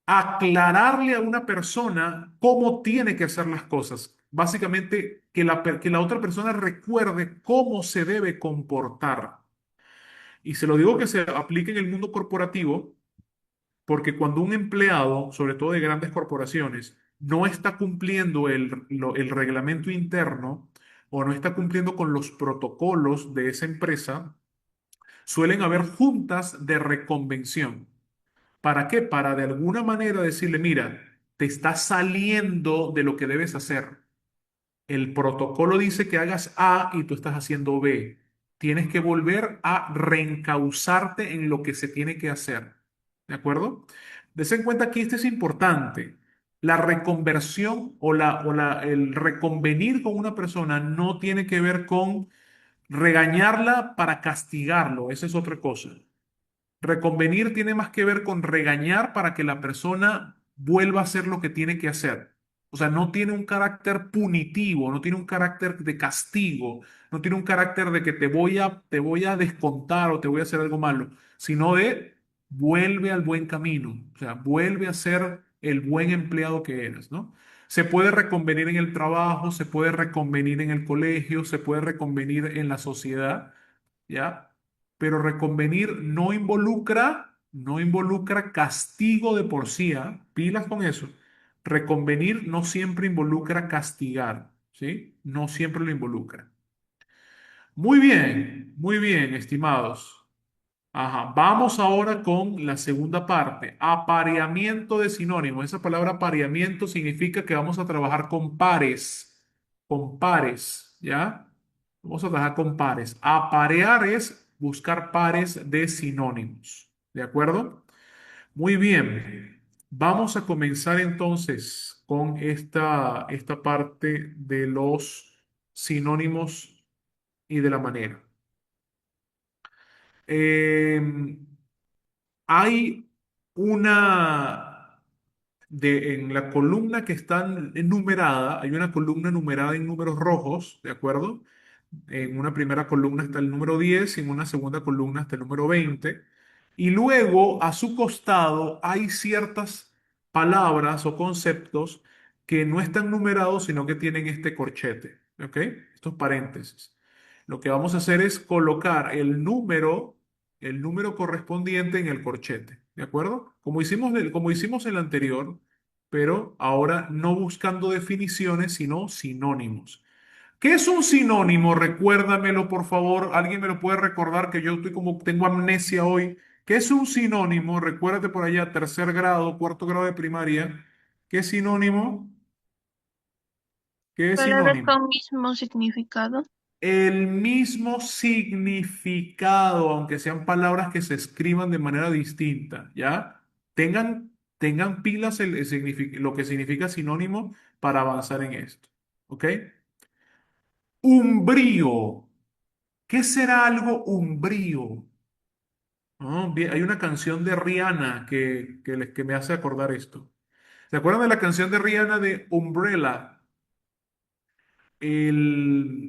aclararle a una persona cómo tiene que hacer las cosas. Básicamente, que la otra persona recuerde cómo se debe comportar. Y se lo digo que se aplique en el mundo corporativo, porque cuando un empleado, sobre todo de grandes corporaciones, no está cumpliendo el reglamento interno o no está cumpliendo con los protocolos de esa empresa, suelen haber juntas de reconvención. ¿Para qué? Para de alguna manera decirle, mira, te estás saliendo de lo que debes hacer. El protocolo dice que hagas A y tú estás haciendo B. Tienes que volver a reencauzarte en lo que se tiene que hacer. ¿De acuerdo? Des en cuenta que esto es importante. La reconversión el reconvenir con una persona no tiene que ver con regañarla para castigarlo. Esa es otra cosa. Reconvenir tiene más que ver con regañar para que la persona vuelva a hacer lo que tiene que hacer. O sea, no tiene un carácter punitivo, no tiene un carácter de castigo, no tiene un carácter de que te voy a descontar o te voy a hacer algo malo, sino de vuelve al buen camino, o sea, vuelve a ser el buen empleado que eres, ¿no? Se puede reconvenir en el trabajo, se puede reconvenir en el colegio, se puede reconvenir en la sociedad, ¿ya? Pero reconvenir no involucra castigo de por sí, ¿ah? Pilas con eso. Reconvenir no siempre involucra castigar, ¿sí? No siempre lo involucra. Muy bien, estimados. Ajá. Vamos ahora con la segunda parte, apareamiento de sinónimos. Esa palabra apareamiento significa que vamos a trabajar con pares, ¿ya? Vamos a trabajar con pares. Aparear es buscar pares de sinónimos, ¿de acuerdo? Muy bien. Vamos a comenzar entonces con esta parte de los sinónimos y de la manera. Em, Hay una en la columna que está enumerada, hay una columna numerada en números rojos, ¿de acuerdo? En una primera columna está el número 10 y en una segunda columna está el número 20. Y luego a su costado hay ciertas palabras o conceptos que no están numerados, sino que tienen este corchete, ¿ok? Estos paréntesis. Lo que vamos a hacer es colocar el número correspondiente en el corchete, ¿de acuerdo? Como hicimos en el anterior, pero ahora no buscando definiciones, sino sinónimos. ¿Qué es un sinónimo? Recuérdamelo, por favor. ¿Alguien me lo puede recordar que yo estoy como tengo amnesia hoy? ¿Qué es un sinónimo? Recuérdate por allá, tercer grado, cuarto grado de primaria. ¿Qué es sinónimo? ¿Qué es Palabras sinónimo? con mismo significado. El mismo significado, aunque sean palabras que se escriban de manera distinta, ¿ya? Tengan pilas lo que significa sinónimo para avanzar en esto, ¿ok? Umbrío. ¿Qué será algo umbrío? Bien, hay una canción de Rihanna que me hace acordar esto. ¿Se acuerdan de la canción de Rihanna de Umbrella?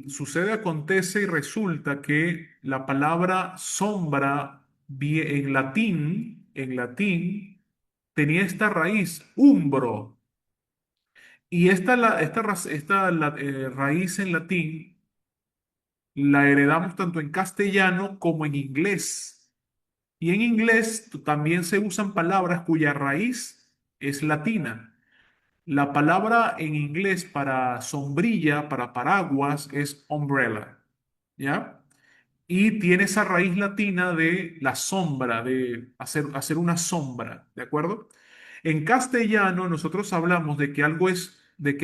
Sucede, acontece y resulta que la palabra sombra en latín, tenía esta raíz, umbro. Y esta raíz en latín la heredamos tanto en castellano como en inglés. Y en inglés también se usan palabras cuya raíz es latina. La palabra en inglés para sombrilla, para paraguas, es umbrella, ¿ya? Y tiene esa raíz latina de la sombra, de hacer una sombra, ¿de acuerdo? En castellano nosotros hablamos de que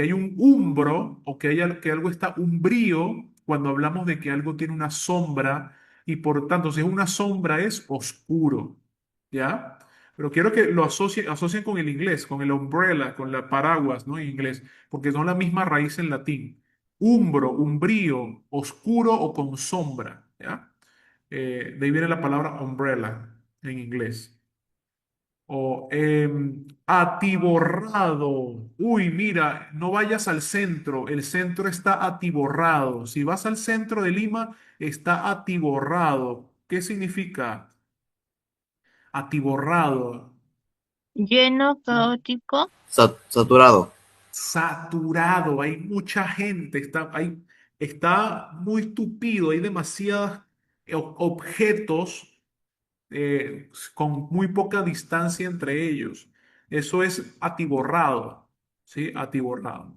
hay un umbro o que algo está umbrío cuando hablamos de que algo tiene una sombra y por tanto si es una sombra es oscuro, ¿ya? Pero quiero que lo asocien con el inglés, con el umbrella, con la paraguas, ¿no? En inglés, porque son la misma raíz en latín. Umbro, umbrío, oscuro o con sombra, ¿ya? De ahí viene la palabra umbrella en inglés. O atiborrado. Uy, mira, no vayas al centro. El centro está atiborrado. Si vas al centro de Lima, está atiborrado. ¿Qué significa atiborrado? Lleno, caótico. Saturado. Saturado, hay mucha gente, está muy tupido, hay demasiados objetos con muy poca distancia entre ellos. Eso es atiborrado, ¿sí? Atiborrado.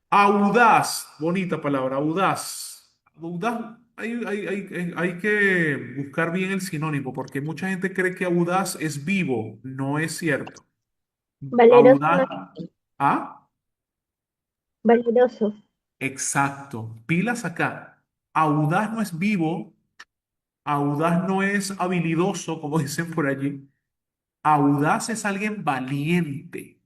Audaz, bonita palabra, audaz. Audaz hay que buscar bien el sinónimo, porque mucha gente cree que audaz es vivo. No es cierto. Valeroso no Audaz. es ¿Ah? valeroso. Exacto. Pilas acá. Audaz no es vivo. Audaz no es habilidoso, como dicen por allí. Audaz es alguien valiente.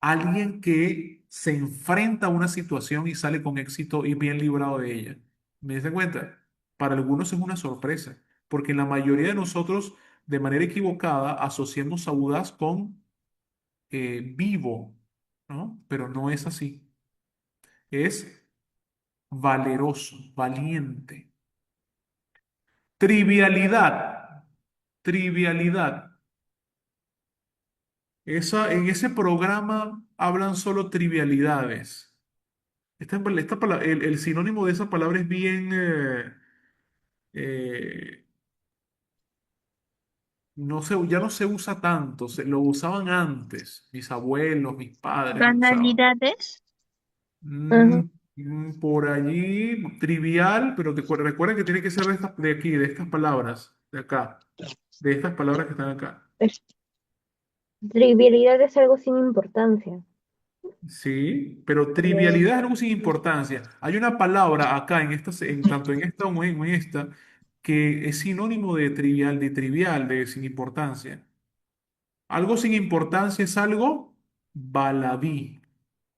Alguien que se enfrenta a una situación y sale con éxito y bien librado de ella. ¿Me diste cuenta? Para algunos es una sorpresa, porque la mayoría de nosotros, de manera equivocada, asociamos audaz con vivo, ¿no? Pero no es así. Es valeroso, valiente. Trivialidad, trivialidad. En ese programa hablan solo trivialidades. El sinónimo de esa palabra es bien, eh, no se, ya no se usa tanto, lo usaban antes, mis abuelos, mis padres lo usaban. Banalidades. Mm, Ajá. por allí, trivial, pero recuerden que tiene que ser de aquí, de estas palabras, de acá, de estas palabras que están acá. Es- Trivialidad es algo sin importancia. Sí, pero Eh, trivialidad es algo sin importancia. Hay una palabra acá, tanto en esta como en esta, que es sinónimo de trivial, de sin importancia. Algo sin importancia es algo baladí.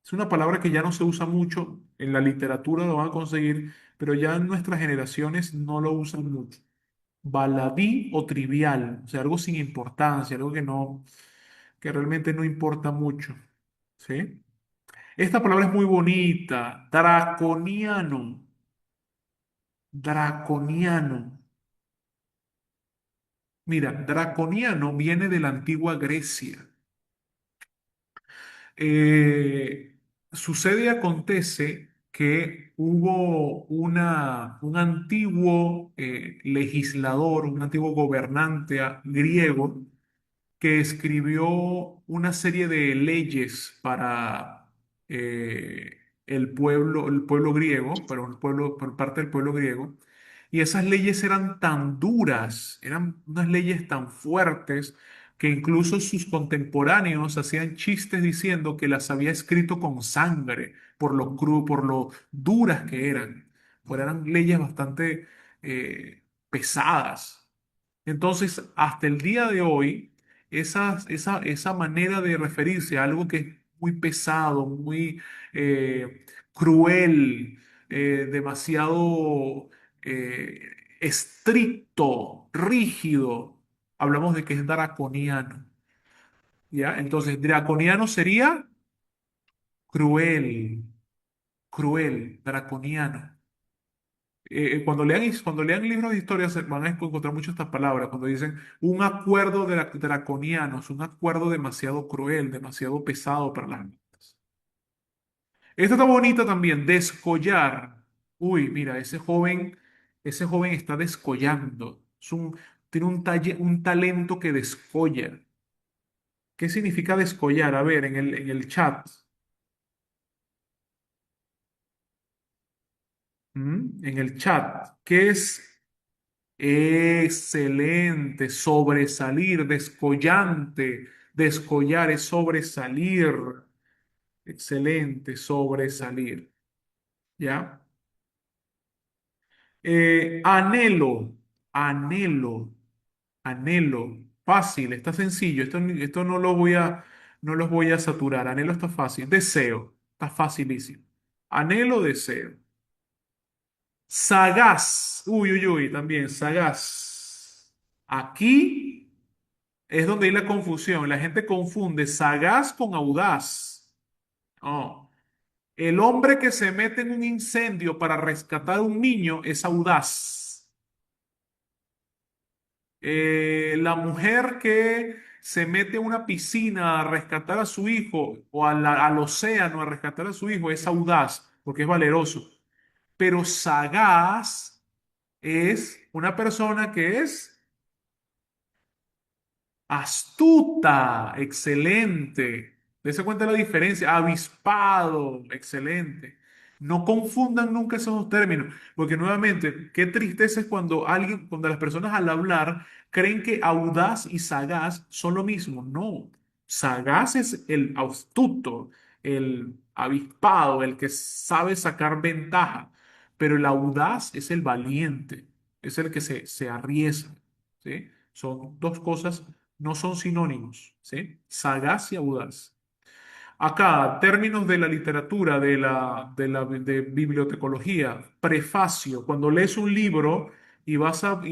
Es una palabra que ya no se usa mucho, en la literatura lo van a conseguir, pero ya en nuestras generaciones no lo usan mucho. Baladí o trivial, o sea, algo sin importancia, algo que realmente no importa mucho. ¿Sí? Esta palabra es muy bonita, draconiano, draconiano. Mira, draconiano viene de la antigua Grecia. Eh, Sucede y acontece que hubo un antiguo legislador, un antiguo gobernante griego, que escribió una serie de leyes para el pueblo griego, para un pueblo, por parte del pueblo griego, y esas leyes eran tan duras, eran unas leyes tan fuertes, que incluso sus contemporáneos hacían chistes diciendo que las había escrito con sangre, por lo duras que eran, pues eran leyes bastante pesadas. Entonces, hasta el día de hoy, esa manera de referirse a algo que es muy pesado, muy cruel, demasiado eh, estricto, rígido, hablamos de que es draconiano, ¿ya? Entonces, draconiano sería cruel, cruel, draconiano. Cuando lean libros de historia van a encontrar muchas estas palabras, cuando dicen un acuerdo draconiano, es un acuerdo demasiado cruel, demasiado pesado para las mentes. Esta está bonita también, descollar. Uy, mira, ese joven está descollando. Tiene un talento que descolla. ¿Qué significa descollar? A ver, en el chat. En el chat. ¿Qué es? Excelente, sobresalir, descollante, descollar es sobresalir. Excelente, sobresalir. ¿Ya? Anhelo, anhelo, anhelo. Fácil, está sencillo. Esto no los voy a saturar. Anhelo está fácil. Deseo, está facilísimo. Anhelo, deseo. Sagaz. Uy, uy, uy, también, sagaz. Aquí es donde hay la confusión. La gente confunde sagaz con audaz. No. El hombre que se mete en un incendio para rescatar a un niño es audaz. La mujer que se mete a una piscina a rescatar a su hijo o al océano a rescatar a su hijo es audaz porque es valeroso. Pero sagaz es una persona que es astuta, excelente. Dese cuenta de la diferencia. Avispado, excelente. No confundan nunca esos dos términos, porque nuevamente, qué tristeza es cuando cuando las personas al hablar creen que audaz y sagaz son lo mismo. No, sagaz es el astuto, el avispado, el que sabe sacar ventaja, pero el audaz es el valiente, es el que se arriesga, ¿sí? Son dos cosas, no son sinónimos, ¿sí? Sagaz y audaz. Acá, términos de la literatura, de bibliotecología, prefacio. Cuando lees un libro y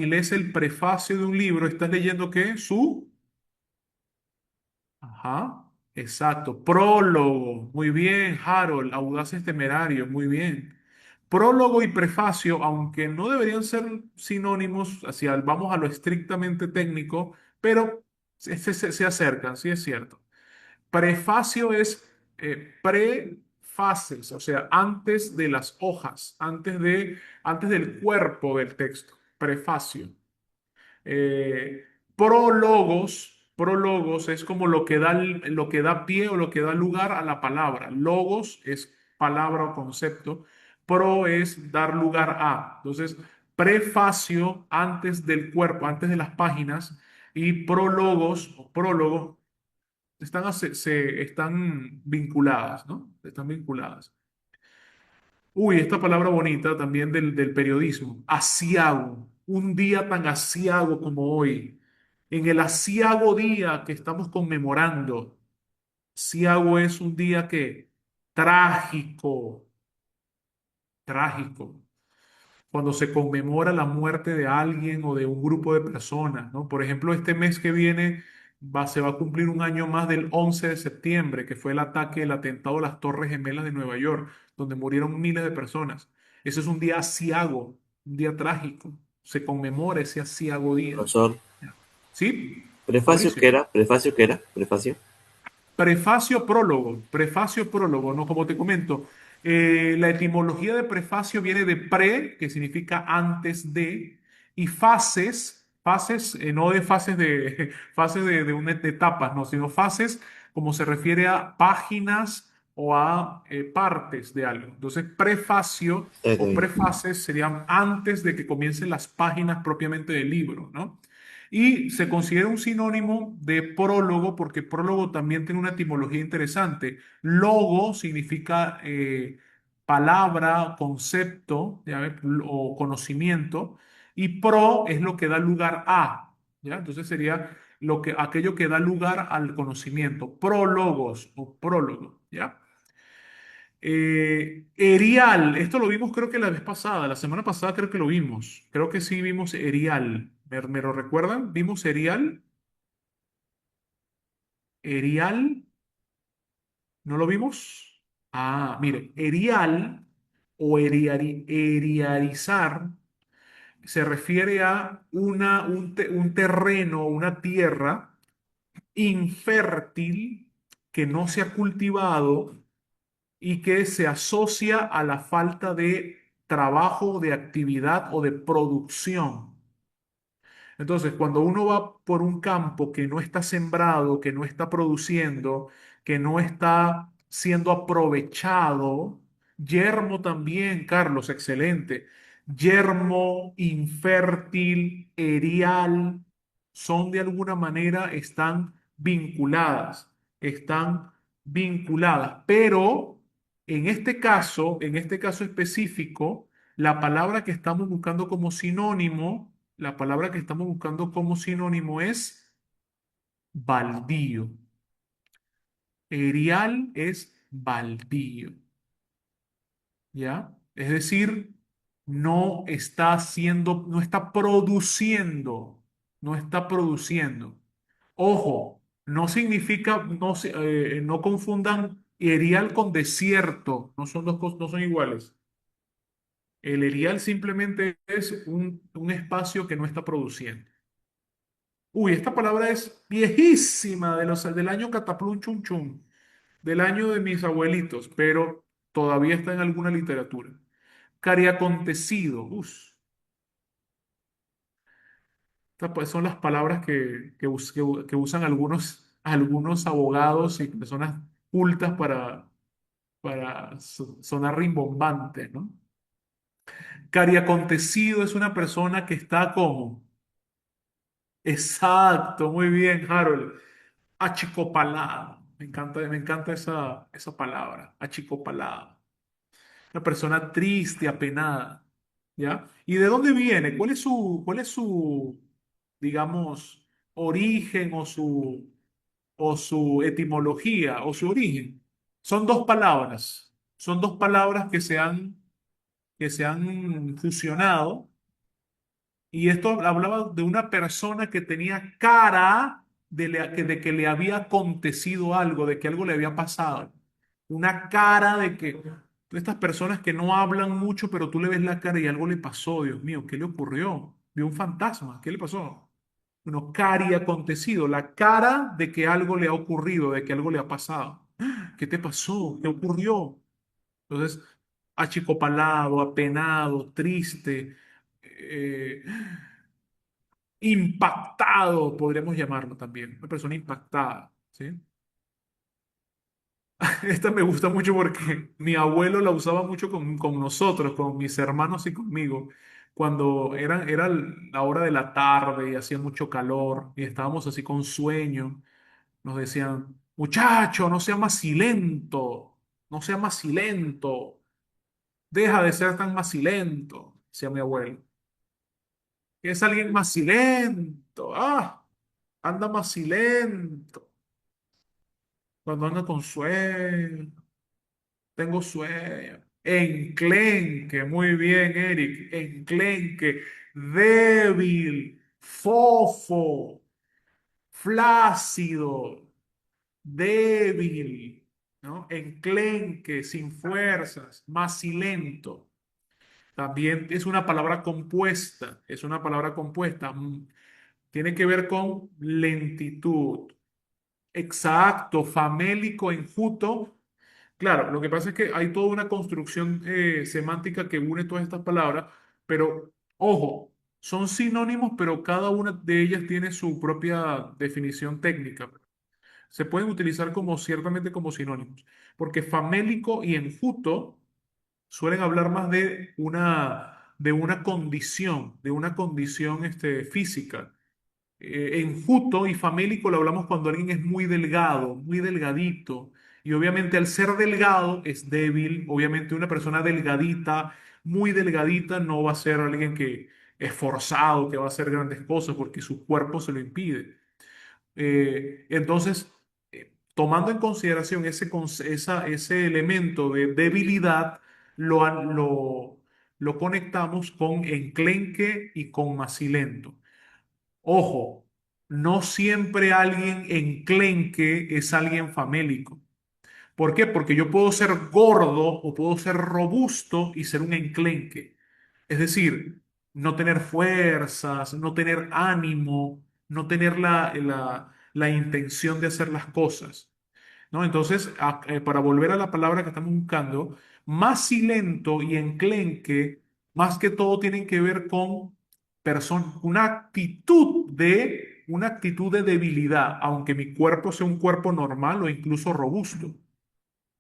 lees el prefacio de un libro, ¿estás leyendo qué? Ajá, exacto. Prólogo. Muy bien, Harold. Audaces temerarios. Muy bien. Prólogo y prefacio, aunque no deberían ser sinónimos, vamos a lo estrictamente técnico, pero se acercan, sí es cierto. Prefacio es prefaces, o sea, antes de las hojas, antes del cuerpo del texto. Prefacio. Eh, prólogos es como lo que da pie o lo que da lugar a la palabra. Logos es palabra o concepto. Pro es dar lugar a. Entonces, prefacio antes del cuerpo, antes de las páginas. Y prólogos o prólogo están vinculadas, ¿no? Están vinculadas. Uy, esta palabra bonita también del periodismo. Aciago. Un día tan aciago como hoy. En el aciago día que estamos conmemorando. Aciago es un día que trágico, trágico. Cuando se conmemora la muerte de alguien o de un grupo de personas, ¿no? Por ejemplo, este mes que viene se va a cumplir un año más del 11 de septiembre, que fue el atentado a las Torres Gemelas de Nueva York, donde murieron miles de personas. Ese es un día aciago, un día trágico. Se conmemora ese aciago día. Profesor, ¿Sí? prefacio Mauricio. que era, prefacio que era, prefacio. Prefacio, prólogo, ¿no? Como te comento, la etimología de prefacio viene de pre, que significa antes de, y fases, no de fases de, fases de etapas, no, sino fases como se refiere a páginas o a partes de algo. Entonces, prefacio o Bien. prefaces serían antes de que comiencen las páginas propiamente del libro, ¿no? Y se considera un sinónimo de prólogo porque prólogo también tiene una etimología interesante. Logo significa palabra, concepto, ¿ya ves? O conocimiento, y pro es lo que da lugar a, ¿ya? Entonces sería aquello que da lugar al conocimiento. Prólogos o prólogo, ¿ya? Erial, esto lo vimos creo que la vez pasada, la semana pasada creo que lo vimos. Creo que sí vimos Erial. ¿Me lo recuerdan? ¿Vimos Erial? ¿Erial? ¿No lo vimos? Ah, mire, Erial o eriarizar se refiere a un terreno, una tierra infértil que no se ha cultivado y que se asocia a la falta de trabajo, de actividad o de producción. Entonces, cuando uno va por un campo que no está sembrado, que no está produciendo, que no está siendo aprovechado, yermo también, Carlos, excelente. Yermo, infértil, erial, son de alguna manera, están vinculadas, pero en este caso específico, la palabra que estamos buscando como sinónimo, la palabra que estamos buscando como sinónimo es baldío. Erial es baldío, ¿ya? Es decir, no está produciendo, no está produciendo. Ojo, no significa, no confundan erial con desierto, no son dos cosas, no son iguales. El erial simplemente es un espacio que no está produciendo. Uy, esta palabra es viejísima del año Cataplum Chum Chum, del año de mis abuelitos, pero todavía está en alguna literatura. Cariacontecido, son las palabras que usan algunos abogados y personas cultas para sonar rimbombante, ¿no? Cariacontecido es una persona que está como. Exacto, muy bien, Harold. Achicopalado. Me encanta esa palabra, achicopalado. Una persona triste, apenada, ¿ya? ¿Y de dónde viene? Cuál es su, digamos, origen o su etimología o su origen? Son dos palabras que se han fusionado y esto hablaba de una persona que tenía cara de que le había acontecido algo, de que algo le había pasado. Una cara de que de estas personas que no hablan mucho, pero tú le ves la cara y algo le pasó. Dios mío, ¿qué le ocurrió? Vio un fantasma. ¿Qué le pasó? Bueno, cari acontecido, la cara de que algo le ha ocurrido, de que algo le ha pasado. ¿Qué te pasó? ¿Qué ocurrió? Entonces, achicopalado, apenado, triste. eh, Impactado, podríamos llamarlo también, una persona impactada, ¿sí? Esta me gusta mucho porque mi abuelo la usaba mucho con nosotros, con mis hermanos y conmigo, cuando era la hora de la tarde y hacía mucho calor y estábamos así con sueño, nos decían, muchacho, no sea macilento, no sea macilento, deja de ser tan macilento, decía mi abuelo. Es alguien macilento, anda macilento. Cuando ando con sueño, tengo sueño. Enclenque, muy bien, Eric. Enclenque, débil, fofo, flácido, débil, ¿no? Enclenque, sin fuerzas, macilento. También es una palabra compuesta, es una palabra compuesta. Tiene que ver con lentitud. Exacto, famélico, enjuto. Claro, lo que pasa es que hay toda una construcción semántica que une todas estas palabras, pero ojo, son sinónimos, pero cada una de ellas tiene su propia definición técnica. Se pueden utilizar como ciertamente como sinónimos, porque famélico y enjuto suelen hablar más de una condición física. Enjuto y famélico lo hablamos cuando alguien es muy delgado, muy delgadito. Y obviamente al ser delgado es débil. Obviamente una persona delgadita, muy delgadita, no va a ser alguien que es forzado, que va a hacer grandes cosas porque su cuerpo se lo impide. Entonces, tomando en consideración ese elemento de debilidad, lo conectamos con enclenque y con macilento. Ojo, no siempre alguien enclenque es alguien famélico. ¿Por qué? Porque yo puedo ser gordo o puedo ser robusto y ser un enclenque. Es decir, no tener fuerzas, no tener ánimo, no tener la intención de hacer las cosas. ¿No? Entonces, para volver a la palabra que estamos buscando, macilento y enclenque, más que todo tienen que ver con una actitud de debilidad, aunque mi cuerpo sea un cuerpo normal o incluso robusto.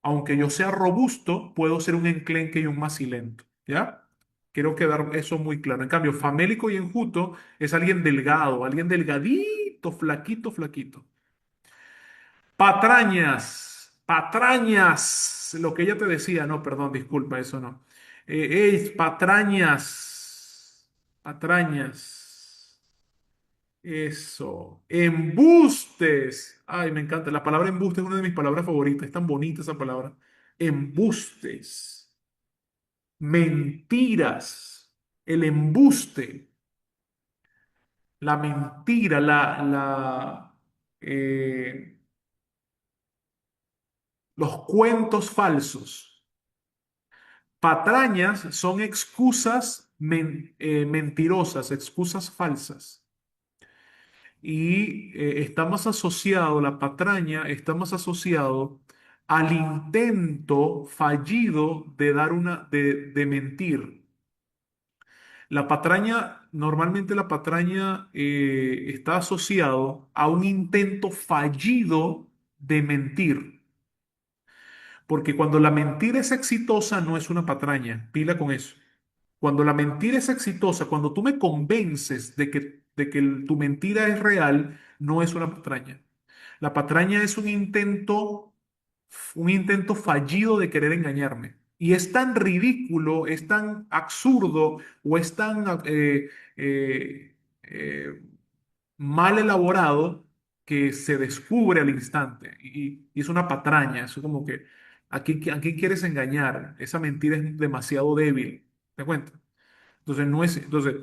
Aunque yo sea robusto, puedo ser un enclenque y un macilento, ¿ya? Quiero quedar eso muy claro. En cambio, famélico y enjuto es alguien delgado, alguien delgadito, flaquito, flaquito. Patrañas, patrañas, lo que ella te decía, no, perdón, disculpa, eso no. Patrañas, patrañas, eso. Embustes, ay, me encanta, la palabra embuste es una de mis palabras favoritas, es tan bonita esa palabra. Embustes, mentiras, el embuste, la mentira, eh, los cuentos falsos. Patrañas son excusas mentirosas, excusas falsas. Y está más asociado, la patraña está más asociado al intento fallido de de mentir. Normalmente la patraña está asociado a un intento fallido de mentir. Porque cuando la mentira es exitosa, no es una patraña. Pila con eso. Cuando la mentira es exitosa, cuando tú me convences de que tu mentira es real, no es una patraña. La patraña es un intento fallido de querer engañarme. Y es tan ridículo, es tan absurdo o es tan eh, eh, mal elaborado que se descubre al instante. Y es una patraña, es como que ¿a quién quieres engañar? Esa mentira es demasiado débil. ¿Te cuenta? Entonces, no es, entonces,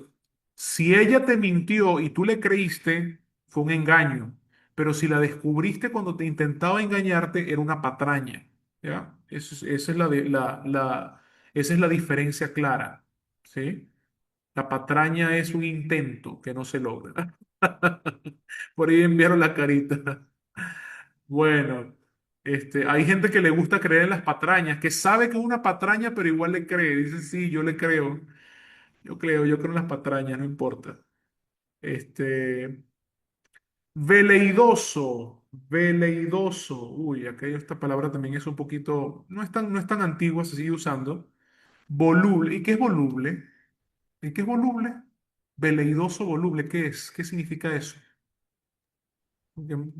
si ella te mintió y tú le creíste, fue un engaño. Pero si la descubriste cuando te intentaba engañarte, era una patraña. ¿Ya? Esa es esa es la diferencia clara. ¿Sí? La patraña es un intento que no se logra. Por ahí enviaron la carita. Bueno, hay gente que le gusta creer en las patrañas, que sabe que es una patraña, pero igual le cree. Dice, sí, yo le creo. Yo creo en las patrañas, no importa. Este, veleidoso. Uy, acá esta palabra también es un poquito, no es tan antigua, se sigue usando. Voluble. ¿Y qué es voluble? ¿Y qué es voluble? Veleidoso, voluble, ¿qué es? ¿Qué significa eso?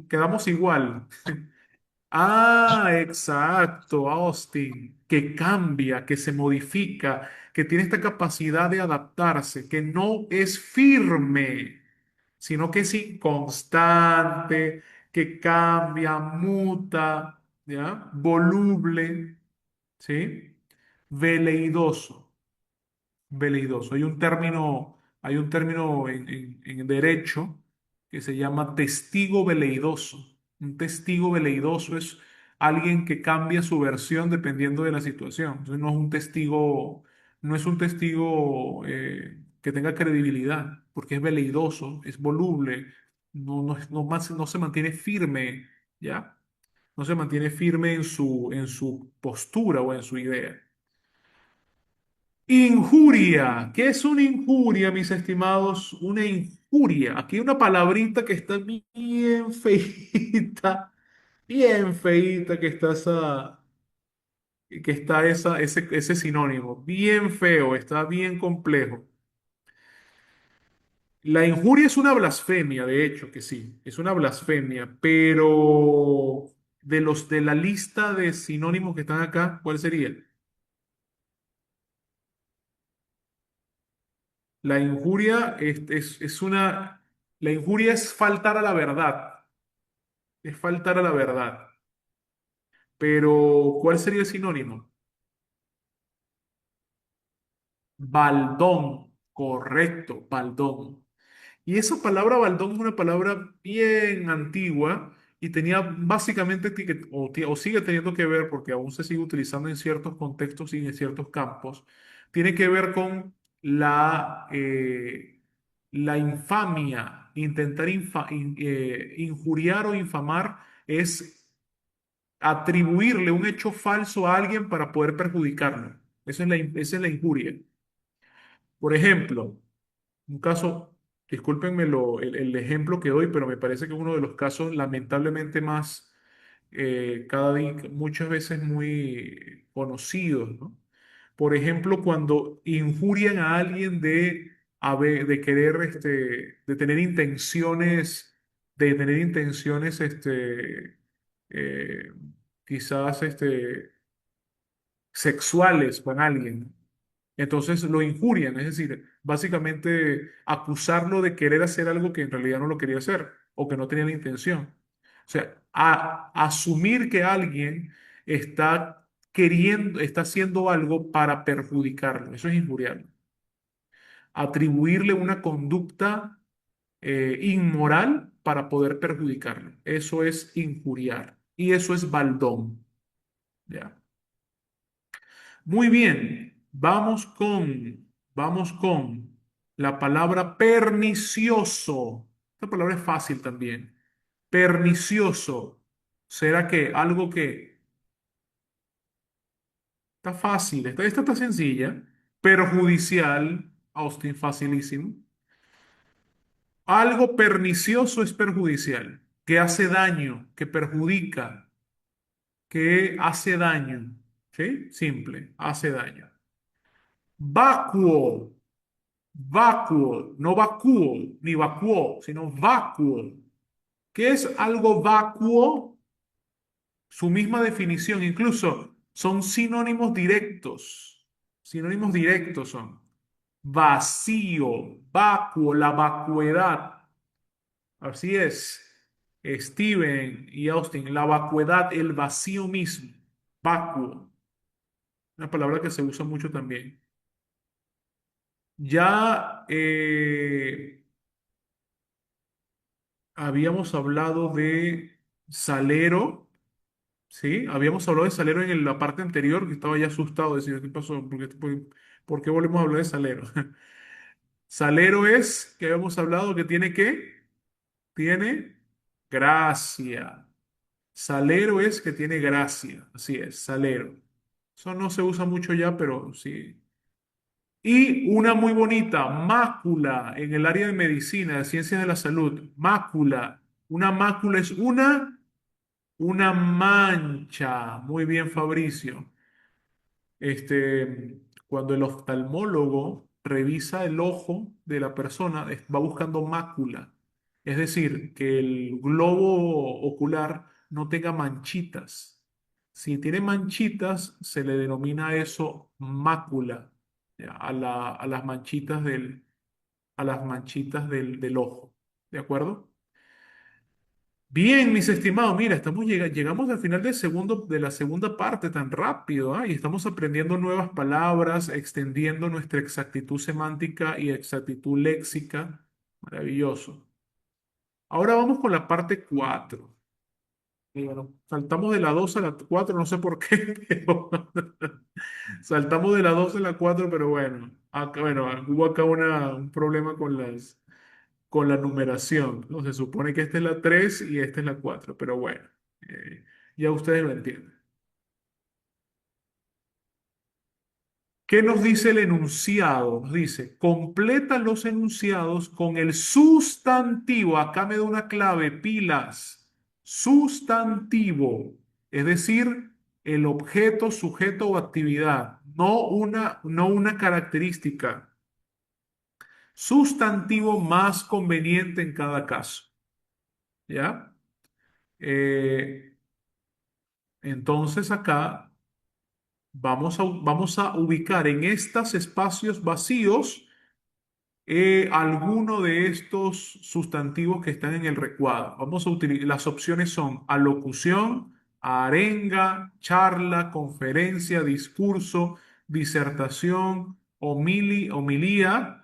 Quedamos igual. Ah, exacto, Austin, que cambia, que se modifica, que tiene esta capacidad de adaptarse, que no es firme, sino que es inconstante, que cambia, muta, ¿ya? Voluble, ¿sí? Veleidoso. Veleidoso. Hay un término en derecho que se llama testigo veleidoso. Un testigo veleidoso es alguien que cambia su versión dependiendo de la situación. Entonces no es un testigo que tenga credibilidad, porque es veleidoso, es voluble, no se mantiene firme, ¿ya? No se mantiene firme en su postura o en su idea. Injuria. ¿Qué es una injuria, mis estimados? Una injuria. Aquí hay una palabrita que está bien feíta que está ese sinónimo. Bien feo, está bien complejo. La injuria es una blasfemia, de hecho, que sí, es una blasfemia, pero de la lista de sinónimos que están acá, ¿cuál sería? La injuria la injuria es faltar a la verdad, es faltar a la verdad. Pero, ¿cuál sería el sinónimo? Baldón, correcto, baldón. Y esa palabra baldón es una palabra bien antigua y tenía básicamente, o sigue teniendo que ver, porque aún se sigue utilizando en ciertos contextos y en ciertos campos, tiene que ver con la infamia. Intentar injuriar o infamar es atribuirle un hecho falso a alguien para poder perjudicarlo. Esa es la injuria. Por ejemplo, un caso, discúlpenme el ejemplo que doy, pero me parece que es uno de los casos lamentablemente más, cada día, muchas veces muy conocidos, ¿no? Por ejemplo, cuando injurian a alguien de querer, de tener intenciones, eh, quizás, sexuales con alguien. Entonces lo injurian, es decir, básicamente acusarlo de querer hacer algo que en realidad no lo quería hacer o que no tenía la intención. O sea, asumir que alguien está haciendo algo para perjudicarlo, eso es injuriarlo. Atribuirle una conducta inmoral para poder perjudicarlo, eso es injuriar y eso es baldón. ¿Ya? Muy bien, vamos con la palabra pernicioso. Esta palabra es fácil también. Pernicioso. ¿Será que algo que está fácil? Esta está sencilla. Perjudicial. Austin, facilísimo. Algo pernicioso es perjudicial, que hace daño, que perjudica. que hace daño. ¿Sí? Simple, hace daño. Vacuo, vacuo, no vacuo, ni vacuo, sino vacuo. ¿Qué es algo vacuo? Su misma definición, incluso son sinónimos directos. Sinónimos directos son vacío, vacuo, la vacuidad. Así es, Steven y Austin, la vacuidad, el vacío mismo, vacuo, una palabra que se usa mucho también. Ya habíamos hablado de salero, ¿sí? Habíamos hablado de salero en la parte anterior, que estaba ya asustado, decía, ¿qué pasó? ¿Por qué volvemos a hablar de salero? Salero es, que habíamos hablado, que tiene qué? Tiene gracia. Salero es que tiene gracia, así es, salero. Eso no se usa mucho ya, pero sí. Y una muy bonita, mácula, en el área de medicina, de ciencias de la salud. Mácula. Una mácula es una mancha. Muy bien, Fabricio. Cuando el oftalmólogo revisa el ojo de la persona, va buscando mácula. Es decir, que el globo ocular no tenga manchitas. Si tiene manchitas, se le denomina eso mácula, ¿ya? A las manchitas del ojo. ¿De acuerdo? Bien, mis estimados, mira, llegamos al final de la segunda parte tan rápido, ¿ah? Y estamos aprendiendo nuevas palabras, extendiendo nuestra exactitud semántica y exactitud léxica. Maravilloso. Ahora vamos con la parte 4. Y bueno, saltamos de la 2 a la 4, no sé por qué, pero saltamos de la 2 a la 4, pero bueno, hubo acá un problema con la numeración, ¿no? Se supone que esta es la 3 y esta es la 4, pero bueno, eh, ya ustedes lo entienden. ¿Qué nos dice el enunciado? Nos dice, completa los enunciados con el sustantivo. Acá me da una clave, pilas. Sustantivo, es decir, el objeto, sujeto o actividad, no una característica. Sustantivo más conveniente en cada caso. ¿Ya? Eh, entonces acá vamos a ubicar en estos espacios vacíos alguno de estos sustantivos que están en el recuadro. Vamos a utilizar, las opciones son alocución, arenga, charla, conferencia, discurso, disertación, homilía,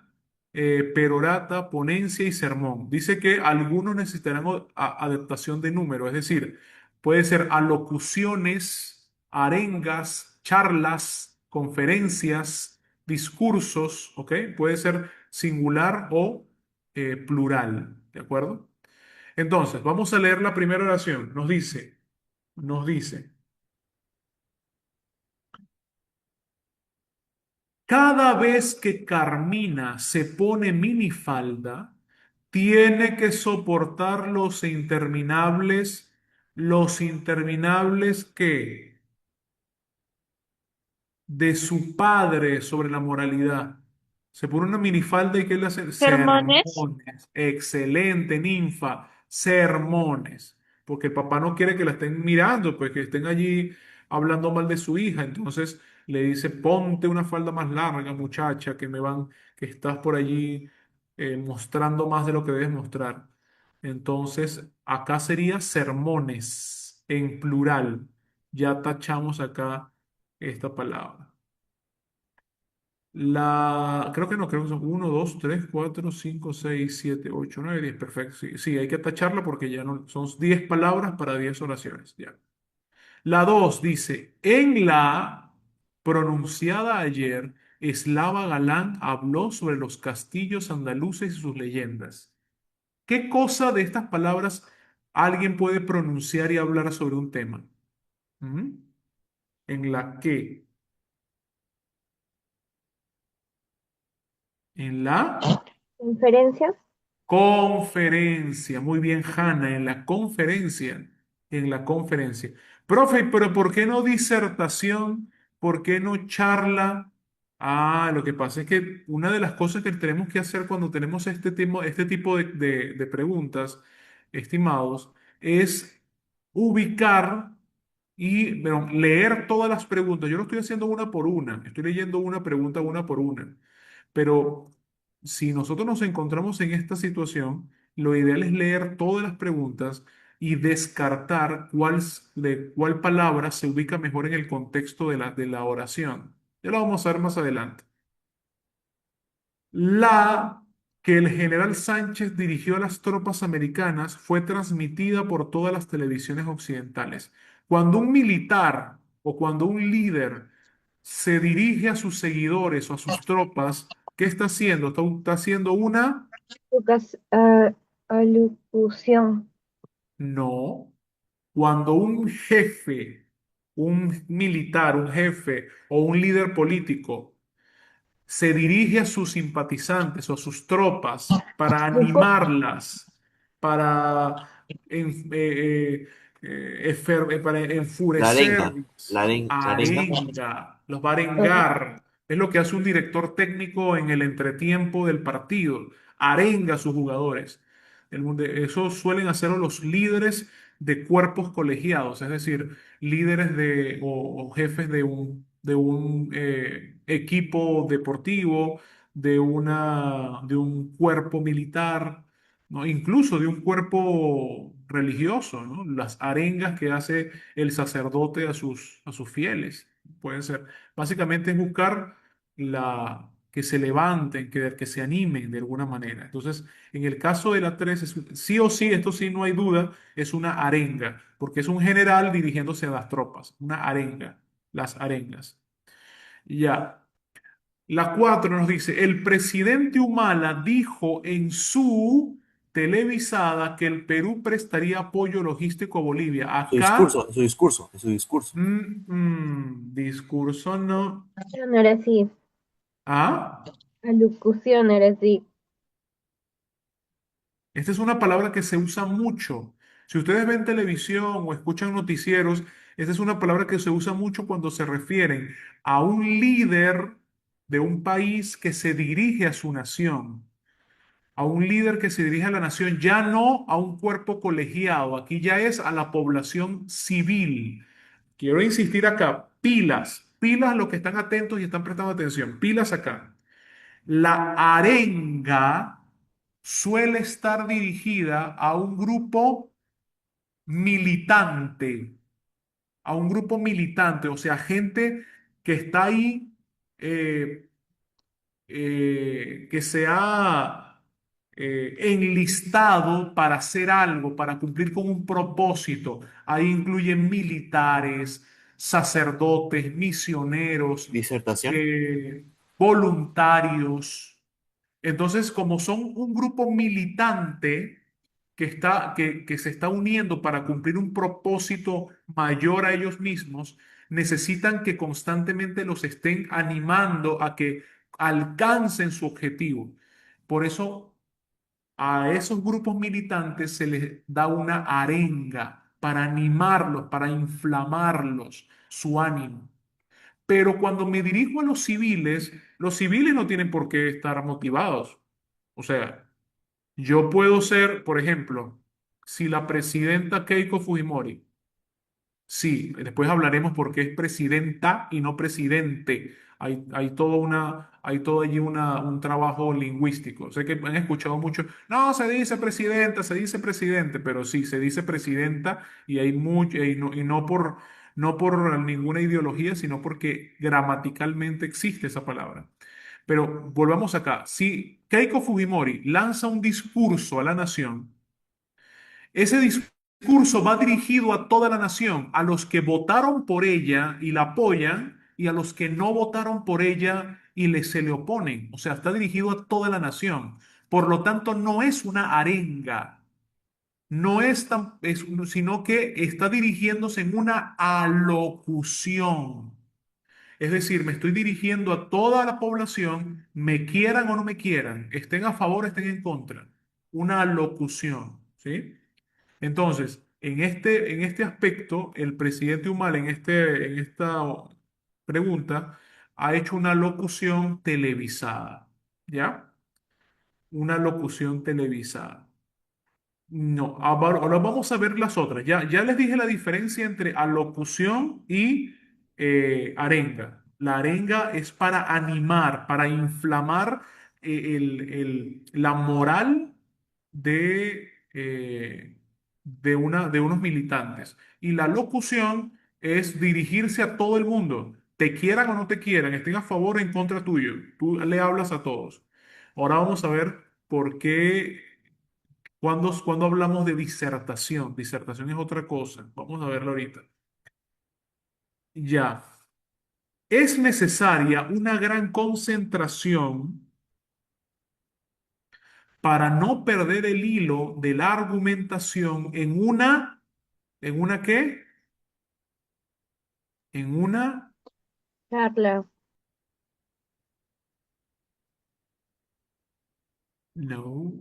perorata, ponencia y sermón. Dice que algunos necesitarán adaptación de número, es decir, puede ser alocuciones, arengas, charlas, conferencias, discursos, ¿ok? Puede ser singular o plural, ¿de acuerdo? Entonces, vamos a leer la primera oración. Nos dice, cada vez que Carmina se pone minifalda, tiene que soportar los interminables que de su padre sobre la moralidad. Se pone una minifalda y ¿qué le hace? Sermones. Sermones. Excelente, ninfa. Sermones. Porque el papá no quiere que la estén mirando, pues que estén allí hablando mal de su hija. Entonces le dice, ponte una falda más larga, muchacha, que estás por allí mostrando más de lo que debes mostrar. Entonces, acá sería sermones en plural. Ya tachamos acá esta palabra. Creo que son 1, 2, 3, 4, 5, 6, 7, 8, 9, 10. Perfecto. Sí, sí, hay que tacharla porque ya no son 10 palabras para 10 oraciones. Ya. La 2 dice, en la pronunciada ayer, Eslava Galán habló sobre los castillos andaluces y sus leyendas. ¿Qué cosa de estas palabras alguien puede pronunciar y hablar sobre un tema? ¿Mm? En la que, en la Inferencias. conferencia, muy bien, Hanna, en la conferencia. en la conferencia. Profe, pero ¿por qué no disertación? ¿Por qué no charla? Ah, lo que pasa es que una de las cosas que tenemos que hacer cuando tenemos este tipo de preguntas, estimados, es ubicar y bueno, leer todas las preguntas. Yo lo estoy haciendo una por una, estoy leyendo una pregunta una por una. Pero si nosotros nos encontramos en esta situación, lo ideal es leer todas las preguntas y descartar de cuál palabra se ubica mejor en el contexto de la oración. Ya lo vamos a ver más adelante. La que el general Sánchez dirigió a las tropas americanas fue transmitida por todas las televisiones occidentales. Cuando un militar o cuando un líder se dirige a sus seguidores o a sus tropas, ¿qué está haciendo? Está haciendo una... Lucas, alocución. No. Cuando un jefe, un militar, un jefe o un líder político se dirige a sus simpatizantes o a sus tropas para Discurso. animarlas, para, para La arenga, enfurecerlas, la arenga, los va a arengar. Es lo que hace un director técnico en el entretiempo del partido, arenga a sus jugadores. Eso suelen hacerlo los líderes de cuerpos colegiados, es decir, líderes o jefes de un equipo deportivo, de un cuerpo militar, ¿no? Incluso de un cuerpo religioso, ¿no? Las arengas que hace el sacerdote a sus fieles, pueden ser. Básicamente es buscar que se levanten, que se animen de alguna manera. Entonces, en el caso de la 3 sí o sí, esto sí no hay duda, es una arenga, porque es un general dirigiéndose a las tropas, una arenga, las arengas. Ya. La 4 nos dice, el presidente Humala dijo en su televisada que el Perú prestaría apoyo logístico a Bolivia. su Acá, discurso, su discurso, su discurso. discurso no. No era así. Ah, Alocución era así. esta es una palabra que se usa mucho. Si ustedes ven televisión o escuchan noticieros, esta es una palabra que se usa mucho cuando se refieren a un líder de un país que se dirige a su nación. A un líder que se dirige a la nación, ya no a un cuerpo colegiado, aquí ya es a la población civil. Quiero insistir acá, pilas, pilas los que están atentos y están prestando atención, pilas acá. La arenga suele estar dirigida a un grupo militante, o sea, gente que está ahí eh, que se ha enlistado para hacer algo, para cumplir con un propósito. Ahí incluyen militares, sacerdotes, misioneros, Disertación, eh, voluntarios. Entonces, como son un grupo militante que se está uniendo para cumplir un propósito mayor a ellos mismos, necesitan que constantemente los estén animando a que alcancen su objetivo. Por eso, a esos grupos militantes se les da una arenga para animarlos, para inflamarlos, su ánimo. Pero cuando me dirijo a los civiles no tienen por qué estar motivados. O sea, yo puedo ser, por ejemplo, si la presidenta Keiko Fujimori, sí, después hablaremos por qué es presidenta y no presidente. Hay todo allí un trabajo lingüístico. Sé que han escuchado mucho, no, se dice presidenta, se dice presidente, pero sí, se dice presidenta y hay mucho, y no por ninguna ideología, sino porque gramaticalmente existe esa palabra. Pero volvamos acá. Si Keiko Fujimori lanza un discurso a la nación, ese discurso va dirigido a toda la nación, a los que votaron por ella y la apoyan y a los que no votaron por ella y se le oponen. O sea, está dirigido a toda la nación. Por lo tanto, no es una arenga, no es tan, sino que está dirigiéndose en una alocución. Es decir, me estoy dirigiendo a toda la población, me quieran o no me quieran, estén a favor, estén en contra. Una locución, ¿sí? Entonces, en este aspecto, el presidente Humala en esta pregunta ha hecho una locución televisada, ¿ya? Una locución televisada. No, ahora vamos a ver las otras. Ya les dije la diferencia entre alocución y arenga. La arenga es para animar, para inflamar la moral de unos militantes. Y la locución es dirigirse a todo el mundo, te quieran o no te quieran, estén a favor o en contra tuyo. Tú le hablas a todos. Ahora vamos a ver por qué. Cuando hablamos de disertación, disertación es otra cosa. Vamos a verlo ahorita. Ya. Es necesaria una gran concentración para no perder el hilo de la argumentación ¿en una qué? En una, Charla. no,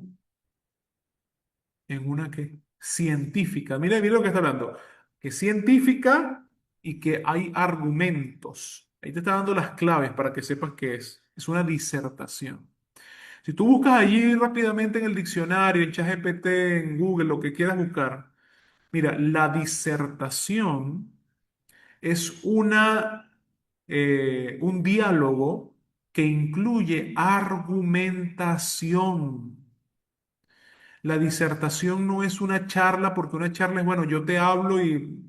en una qué? Científica. Mira lo que está hablando. Que es científica y que hay argumentos. Ahí te está dando las claves para que sepas qué es. Es una disertación. Si tú buscas allí rápidamente en el diccionario, en ChatGPT, en Google, lo que quieras buscar, mira, la disertación es un diálogo que incluye argumentación. La disertación no es una charla, porque una charla es, bueno, yo te hablo y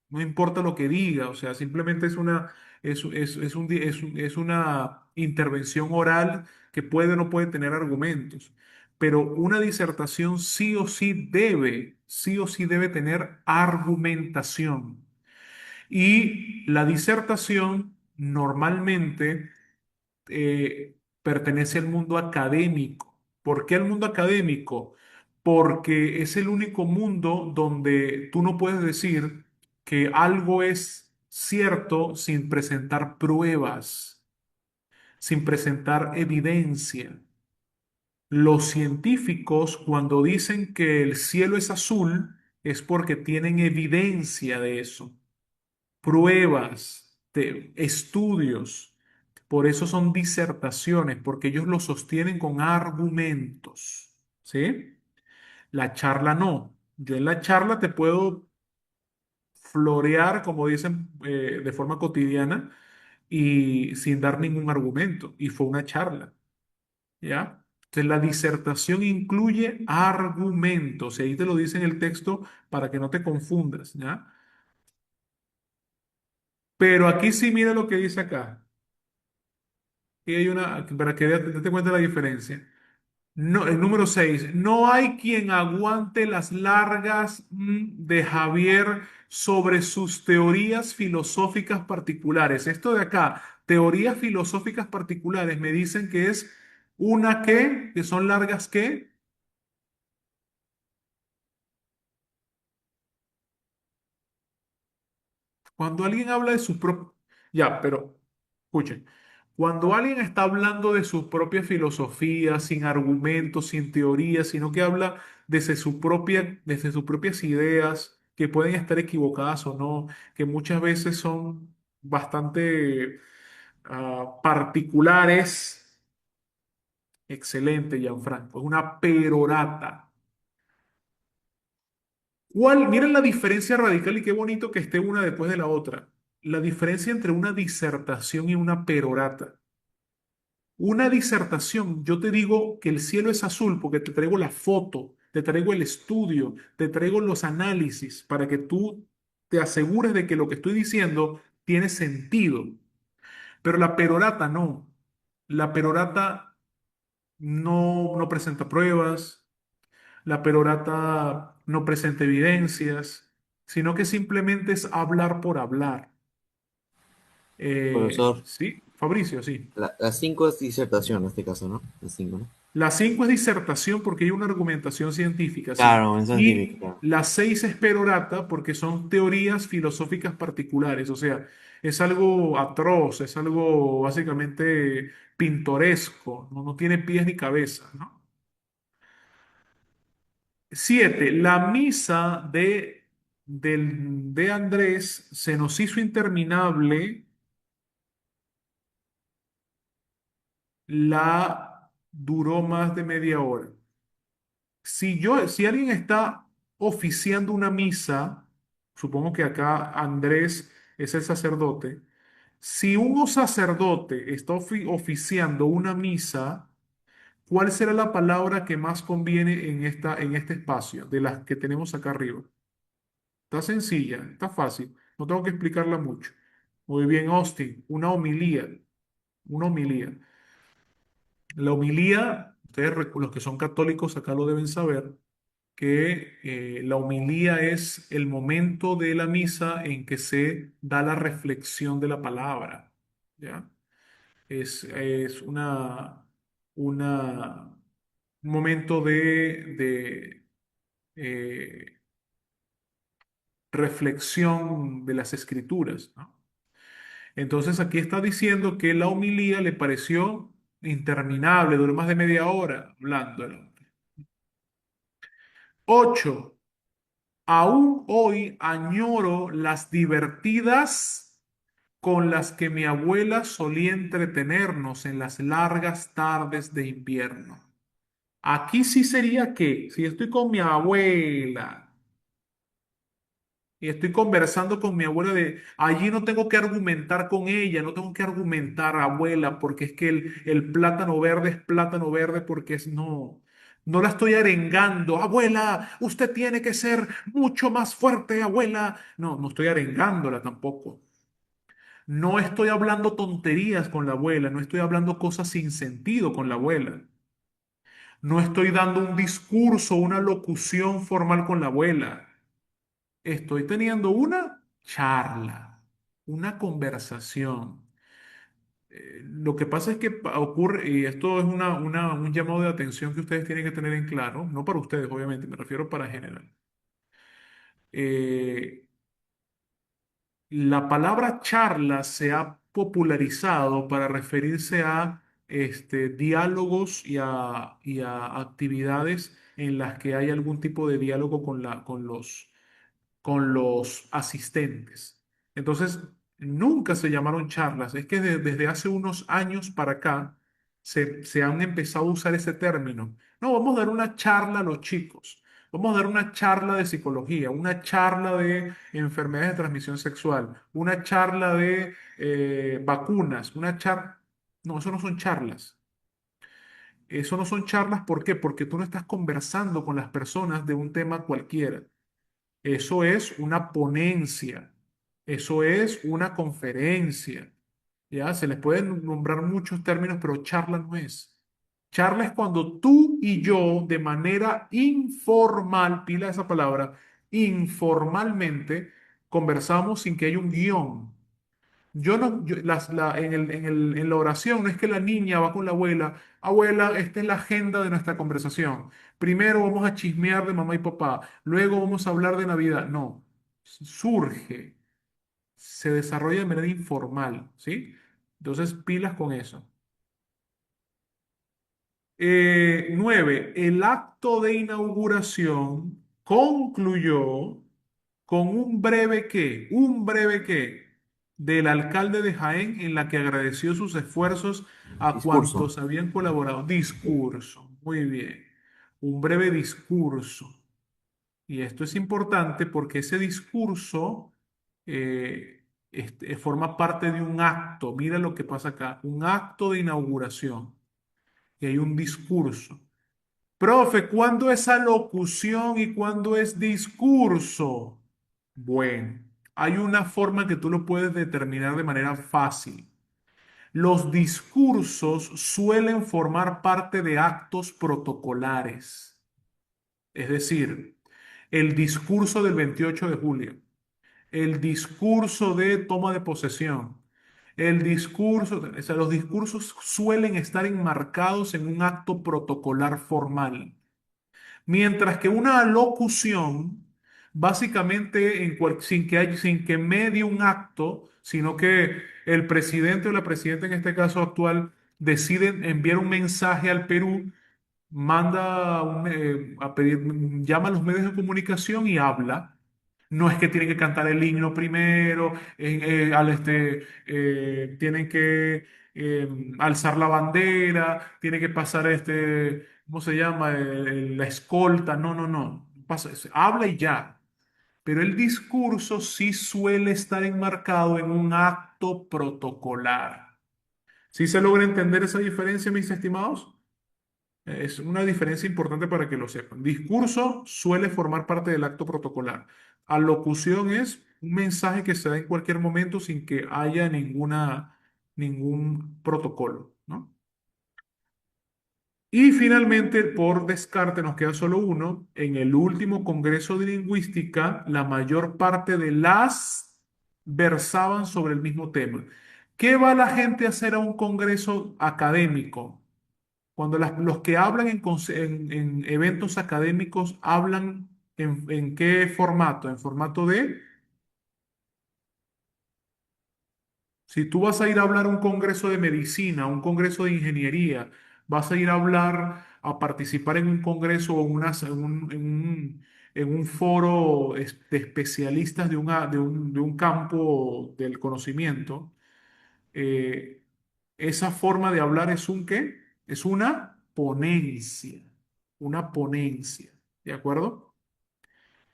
no importa lo que diga, o sea, simplemente es una intervención oral que puede o no puede tener argumentos. Pero una disertación sí o sí debe tener argumentación. Y la disertación normalmente pertenece al mundo académico. ¿Por qué al mundo académico? Porque es el único mundo donde tú no puedes decir que algo es cierto sin presentar pruebas, sin presentar evidencia. Los científicos, cuando dicen que el cielo es azul, es porque tienen evidencia de eso, pruebas, de estudios. Por eso son disertaciones, porque ellos lo sostienen con argumentos. ¿Sí? La charla no. Yo en la charla te puedo florear, como dicen, de forma cotidiana y sin dar ningún argumento. Y fue una charla. ¿Ya? Entonces la disertación incluye argumentos. Y ahí te lo dice en el texto para que no te confundas. ¿Ya? Pero aquí sí mira lo que dice acá. Y hay para que te cuenta la diferencia. No, el número 6. No hay quien aguante las largas de Javier sobre sus teorías filosóficas particulares. Esto de acá, teorías filosóficas particulares, me dicen que es una que son largas que. Cuando alguien habla de sus propios. Ya, pero escuchen. Cuando alguien está hablando de sus propias filosofías, sin argumentos, sin teorías, sino que habla desde sus propias ideas, que pueden estar equivocadas o no, que muchas veces son bastante particulares. Excelente, Gianfranco. Es una perorata. Miren la diferencia radical y qué bonito que esté una después de la otra. La diferencia entre una disertación y una perorata. Una disertación, yo te digo que el cielo es azul porque te traigo la foto, te traigo el estudio, te traigo los análisis para que tú te asegures de que lo que estoy diciendo tiene sentido. Pero la perorata no. La perorata no presenta pruebas, la perorata no presenta evidencias, sino que simplemente es hablar por hablar. Profesor, Sí, Fabricio, sí. la 5 es disertación en este caso, ¿no? La 5, ¿no? La 5 es disertación porque hay una argumentación científica, sí. Claro, en científico, Y claro. la 6 es perorata porque son teorías filosóficas particulares. O sea, es algo atroz, es algo básicamente pintoresco, no tiene pies ni cabeza, ¿no? 7. La misa de de Andrés se nos hizo interminable, la duró más de media hora. Si alguien está oficiando una misa, supongo que acá Andrés es el sacerdote. Si un sacerdote está oficiando una misa, ¿cuál será la palabra que más conviene en este espacio de las que tenemos acá arriba? Está sencilla, está fácil, no tengo que explicarla mucho. Muy bien, Austin, una homilía, una homilía. La homilía, ustedes los que son católicos acá lo deben saber, que la homilía es el momento de la misa en que se da la reflexión de la palabra, ¿ya? Es un momento de reflexión de las escrituras, ¿no? Entonces aquí está diciendo que la homilía le pareció interminable, duró más de media hora hablando el hombre. 8. Aún hoy añoro las divertidas con las que mi abuela solía entretenernos en las largas tardes de invierno. Aquí sí sería que, si estoy con mi abuela y estoy conversando con mi abuela de allí, no tengo que argumentar con ella, no tengo que argumentar, abuela, porque es que el plátano verde es plátano verde porque es no. No la estoy arengando, abuela, usted tiene que ser mucho más fuerte, abuela. No, no estoy arengándola tampoco. No estoy hablando tonterías con la abuela, no estoy hablando cosas sin sentido con la abuela. No estoy dando un discurso, una locución formal con la abuela. Estoy teniendo una charla, una conversación. Lo que pasa es que ocurre, y esto es un llamado de atención que ustedes tienen que tener en claro, no para ustedes, obviamente, me refiero para general. Eh, La palabra charla se ha popularizado para referirse a diálogos y a actividades en las que hay algún tipo de diálogo con los asistentes. Entonces, nunca se llamaron charlas. Es que desde hace unos años para acá se han empezado a usar ese término. No, vamos a dar una charla a los chicos. Vamos a dar una charla de psicología, una charla de enfermedades de transmisión sexual, una charla de vacunas, una charla. No, eso no son charlas. Eso no son charlas, ¿por qué? Porque tú no estás conversando con las personas de un tema cualquiera. Eso es una ponencia, eso es una conferencia, ¿ya? Se les pueden nombrar muchos términos, pero charla no es. Charla es cuando tú y yo, de manera informal, pila esa palabra, informalmente, conversamos sin que haya un guión. Yo no, yo- las- la- en la oración no es que la niña va con la abuela, abuela, esta es la agenda de nuestra conversación. Primero vamos a chismear de mamá y papá, luego vamos a hablar de Navidad. No, surge, se desarrolla de manera informal, ¿sí? Entonces, pilas con eso. 9. El acto de inauguración concluyó con un breve qué del alcalde de Jaén en la que agradeció sus esfuerzos a Discurso. cuantos habían colaborado. Discurso, muy bien, un breve discurso. Y esto es importante porque ese discurso forma parte de un acto. Mira lo que pasa acá, un acto de inauguración. Y hay un discurso. Profe, ¿cuándo es alocución y cuándo es discurso? Bueno, hay una forma que tú lo puedes determinar de manera fácil. Los discursos suelen formar parte de actos protocolares. Es decir, el discurso del 28 de julio, el discurso de toma de posesión, o sea, los discursos suelen estar enmarcados en un acto protocolar formal. Mientras que una alocución, básicamente sin que medie un acto, sino que el presidente o la presidenta en este caso actual deciden enviar un mensaje al Perú, manda a pedir, llama a los medios de comunicación y habla. No es que tienen que cantar el himno primero, tienen que alzar la bandera, tiene que pasar ¿cómo se llama? La escolta. No, no, no. Habla y ya. Pero el discurso sí suele estar enmarcado en un acto protocolar. ¿Sí se logra entender esa diferencia, mis estimados? Es una diferencia importante para que lo sepan. Discurso suele formar parte del acto protocolar. Alocución es un mensaje que se da en cualquier momento sin que haya ningún protocolo, ¿no? Y finalmente, por descarte, nos queda solo uno. En el último Congreso de Lingüística, la mayor parte de las versaban sobre el mismo tema. ¿Qué va la gente a hacer a un congreso académico? Cuando los que hablan en eventos académicos hablan en qué formato, en formato de, si tú vas a ir a hablar a un congreso de medicina, un congreso de ingeniería, vas a ir a hablar, a participar en un congreso o en un foro de especialistas de un campo del conocimiento, eh, esa forma de hablar es un ¿qué? Es una ponencia, ¿de acuerdo?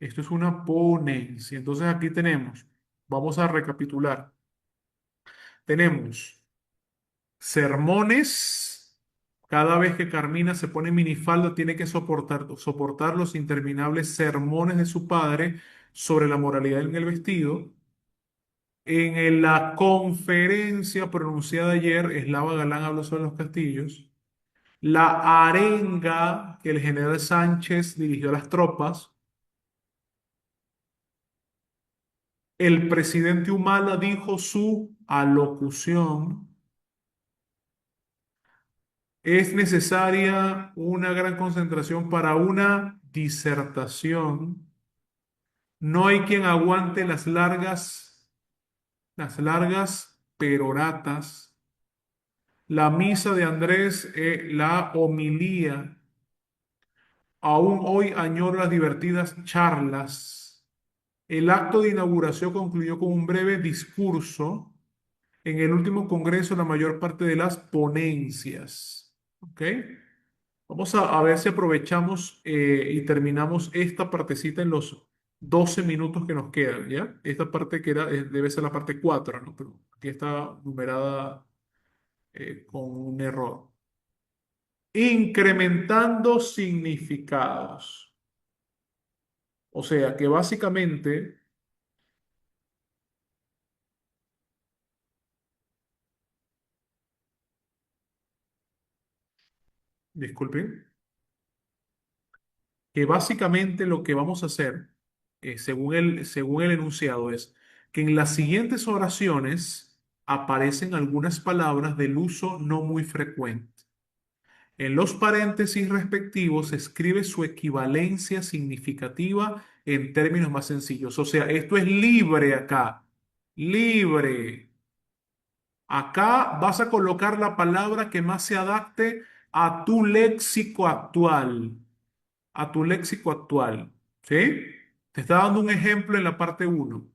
Esto es una ponencia. Entonces aquí tenemos, vamos a recapitular. Tenemos sermones. Cada vez que Carmina se pone minifalda, tiene que soportar los interminables sermones de su padre sobre la moralidad en el vestido. La conferencia pronunciada ayer, Eslava Galán habló sobre los castillos. La arenga que el general Sánchez dirigió a las tropas. El presidente Humala dijo su alocución. Es necesaria una gran concentración para una disertación. No hay quien aguante las largas peroratas. La misa de Andrés, la homilía. Aún hoy añoro las divertidas charlas. El acto de inauguración concluyó con un breve discurso. En el último congreso, la mayor parte de las ponencias. ¿Ok? Vamos a ver si aprovechamos y terminamos esta partecita en los 12 minutos que nos quedan, ¿ya? Esta parte debe ser la parte 4, ¿no? Pero aquí está numerada con un error. Incrementando significados. O sea que básicamente, disculpen, que básicamente lo que vamos a hacer, según el enunciado, es que en las siguientes oraciones aparecen algunas palabras del uso no muy frecuente. En los paréntesis respectivos se escribe su equivalencia significativa en términos más sencillos. O sea, esto es libre acá. Libre. Acá vas a colocar la palabra que más se adapte a tu léxico actual. A tu léxico actual. ¿Sí? Te está dando un ejemplo en la parte uno.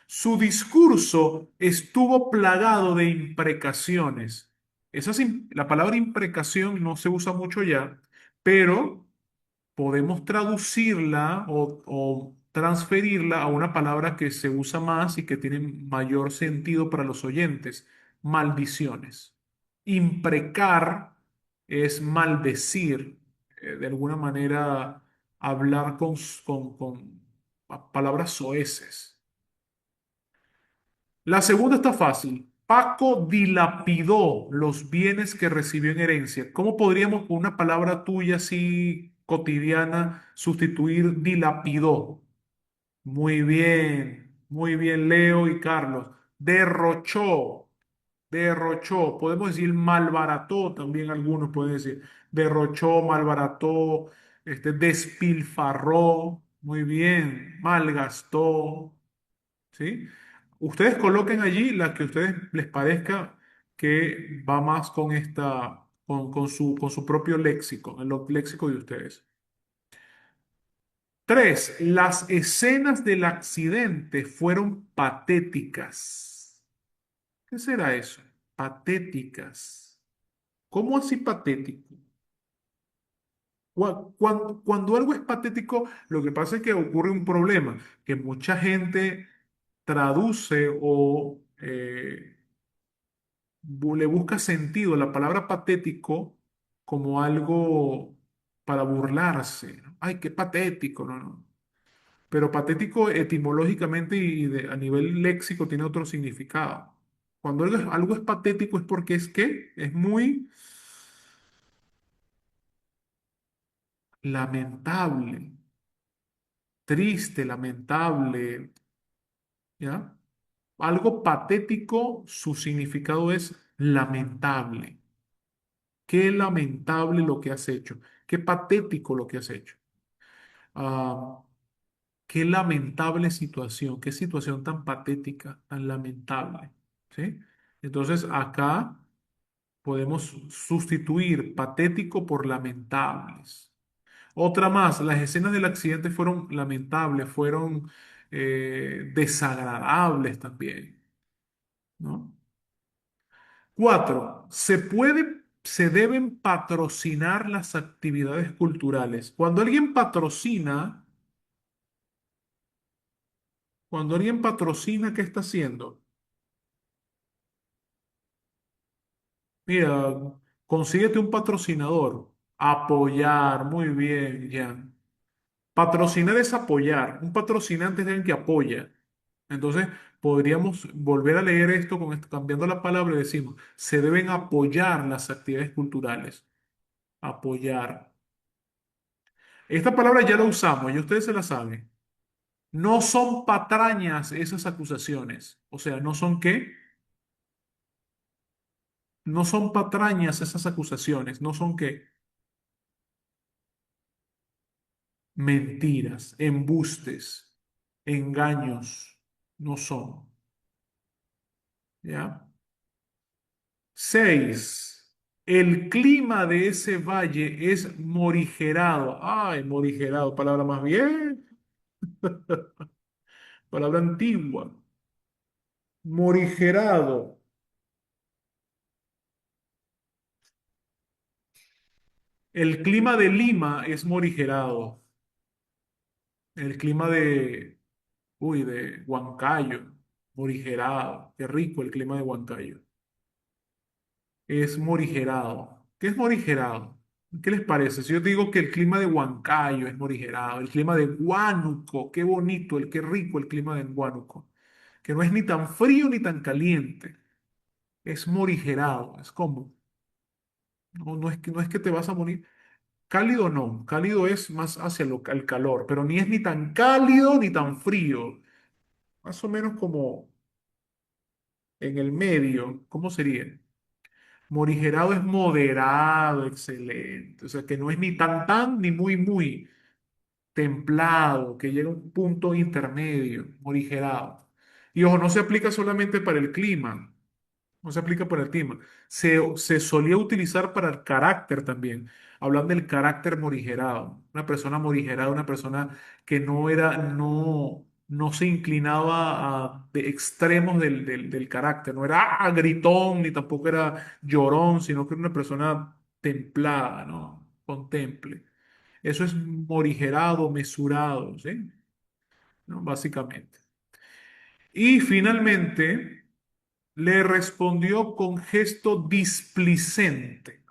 Su discurso estuvo plagado de imprecaciones. La palabra imprecación no se usa mucho ya, pero podemos traducirla o transferirla a una palabra que se usa más y que tiene mayor sentido para los oyentes: maldiciones. Imprecar es maldecir, de alguna manera hablar con palabras soeces. La segunda está fácil. Paco dilapidó los bienes que recibió en herencia. ¿Cómo podríamos con una palabra tuya así cotidiana sustituir dilapidó? Muy bien, Leo y Carlos. Derrochó, derrochó. Podemos decir malbarató, también algunos pueden decir. Derrochó, malbarató, despilfarró. Muy bien, malgastó. ¿Sí? Ustedes coloquen allí la que a ustedes les parezca que va más con con su propio léxico, el léxico de ustedes. Tres, las escenas del accidente fueron patéticas. ¿Qué será eso? Patéticas. ¿Cómo así patético? Cuando algo es patético, lo que pasa es que ocurre un problema, que mucha gente traduce o le busca sentido a la palabra patético como algo para burlarse, ¿no? Ay, qué patético, no, no. Pero patético etimológicamente y a nivel léxico tiene otro significado. Cuando algo es patético es porque es que es muy lamentable, triste, lamentable, ¿ya? Algo patético, su significado es lamentable. Qué lamentable lo que has hecho. Qué patético lo que has hecho. Ah, qué lamentable situación. Qué situación tan patética, tan lamentable. ¿Sí? Entonces acá podemos sustituir patético por lamentables. Otra más, las escenas del accidente fueron lamentables, fueron desagradables también, ¿no? Cuatro, se deben patrocinar las actividades culturales. Cuando alguien patrocina, ¿qué está haciendo? Mira, consíguete un patrocinador. Apoyar, muy bien, ya. Patrocinar es apoyar. Un patrocinante es alguien que apoya. Entonces, podríamos volver a leer esto con cambiando la palabra y decimos, se deben apoyar las actividades culturales. Apoyar. Esta palabra ya la usamos, y ustedes se la saben. No son patrañas esas acusaciones. O sea, ¿no son qué? No son patrañas esas acusaciones. ¿No son qué? Mentiras, embustes, engaños. No son. ¿Ya? Seis. El clima de ese valle es morigerado. Ay, morigerado, palabra más bien, palabra antigua. Morigerado. El clima de Lima es morigerado. El clima de Huancayo, morigerado. Qué rico el clima de Huancayo. Es morigerado. ¿Qué es morigerado? ¿Qué les parece? Si yo te digo que el clima de Huancayo es morigerado, el clima de Huánuco, qué bonito, qué rico el clima de Huánuco, que no es ni tan frío ni tan caliente, es morigerado, es como, no es que te vas a morir. Cálido no, cálido es más hacia el calor, pero ni es ni tan cálido ni tan frío, más o menos como en el medio, ¿cómo sería? Morigerado es moderado, excelente. O sea, que no es ni tan tan ni muy muy templado, que llega a un punto intermedio, morigerado. Y ojo, no se aplica solamente para el clima, no se aplica para el clima. Se solía utilizar para el carácter también. Hablan del carácter morigerado. Una persona morigerada, una persona que no se inclinaba de extremos del carácter. No era gritón, ni tampoco era llorón, sino que era una persona templada, ¿no? Contemple. Eso es morigerado, mesurado, ¿sí? ¿No? Básicamente. Y finalmente le respondió con gesto displicente.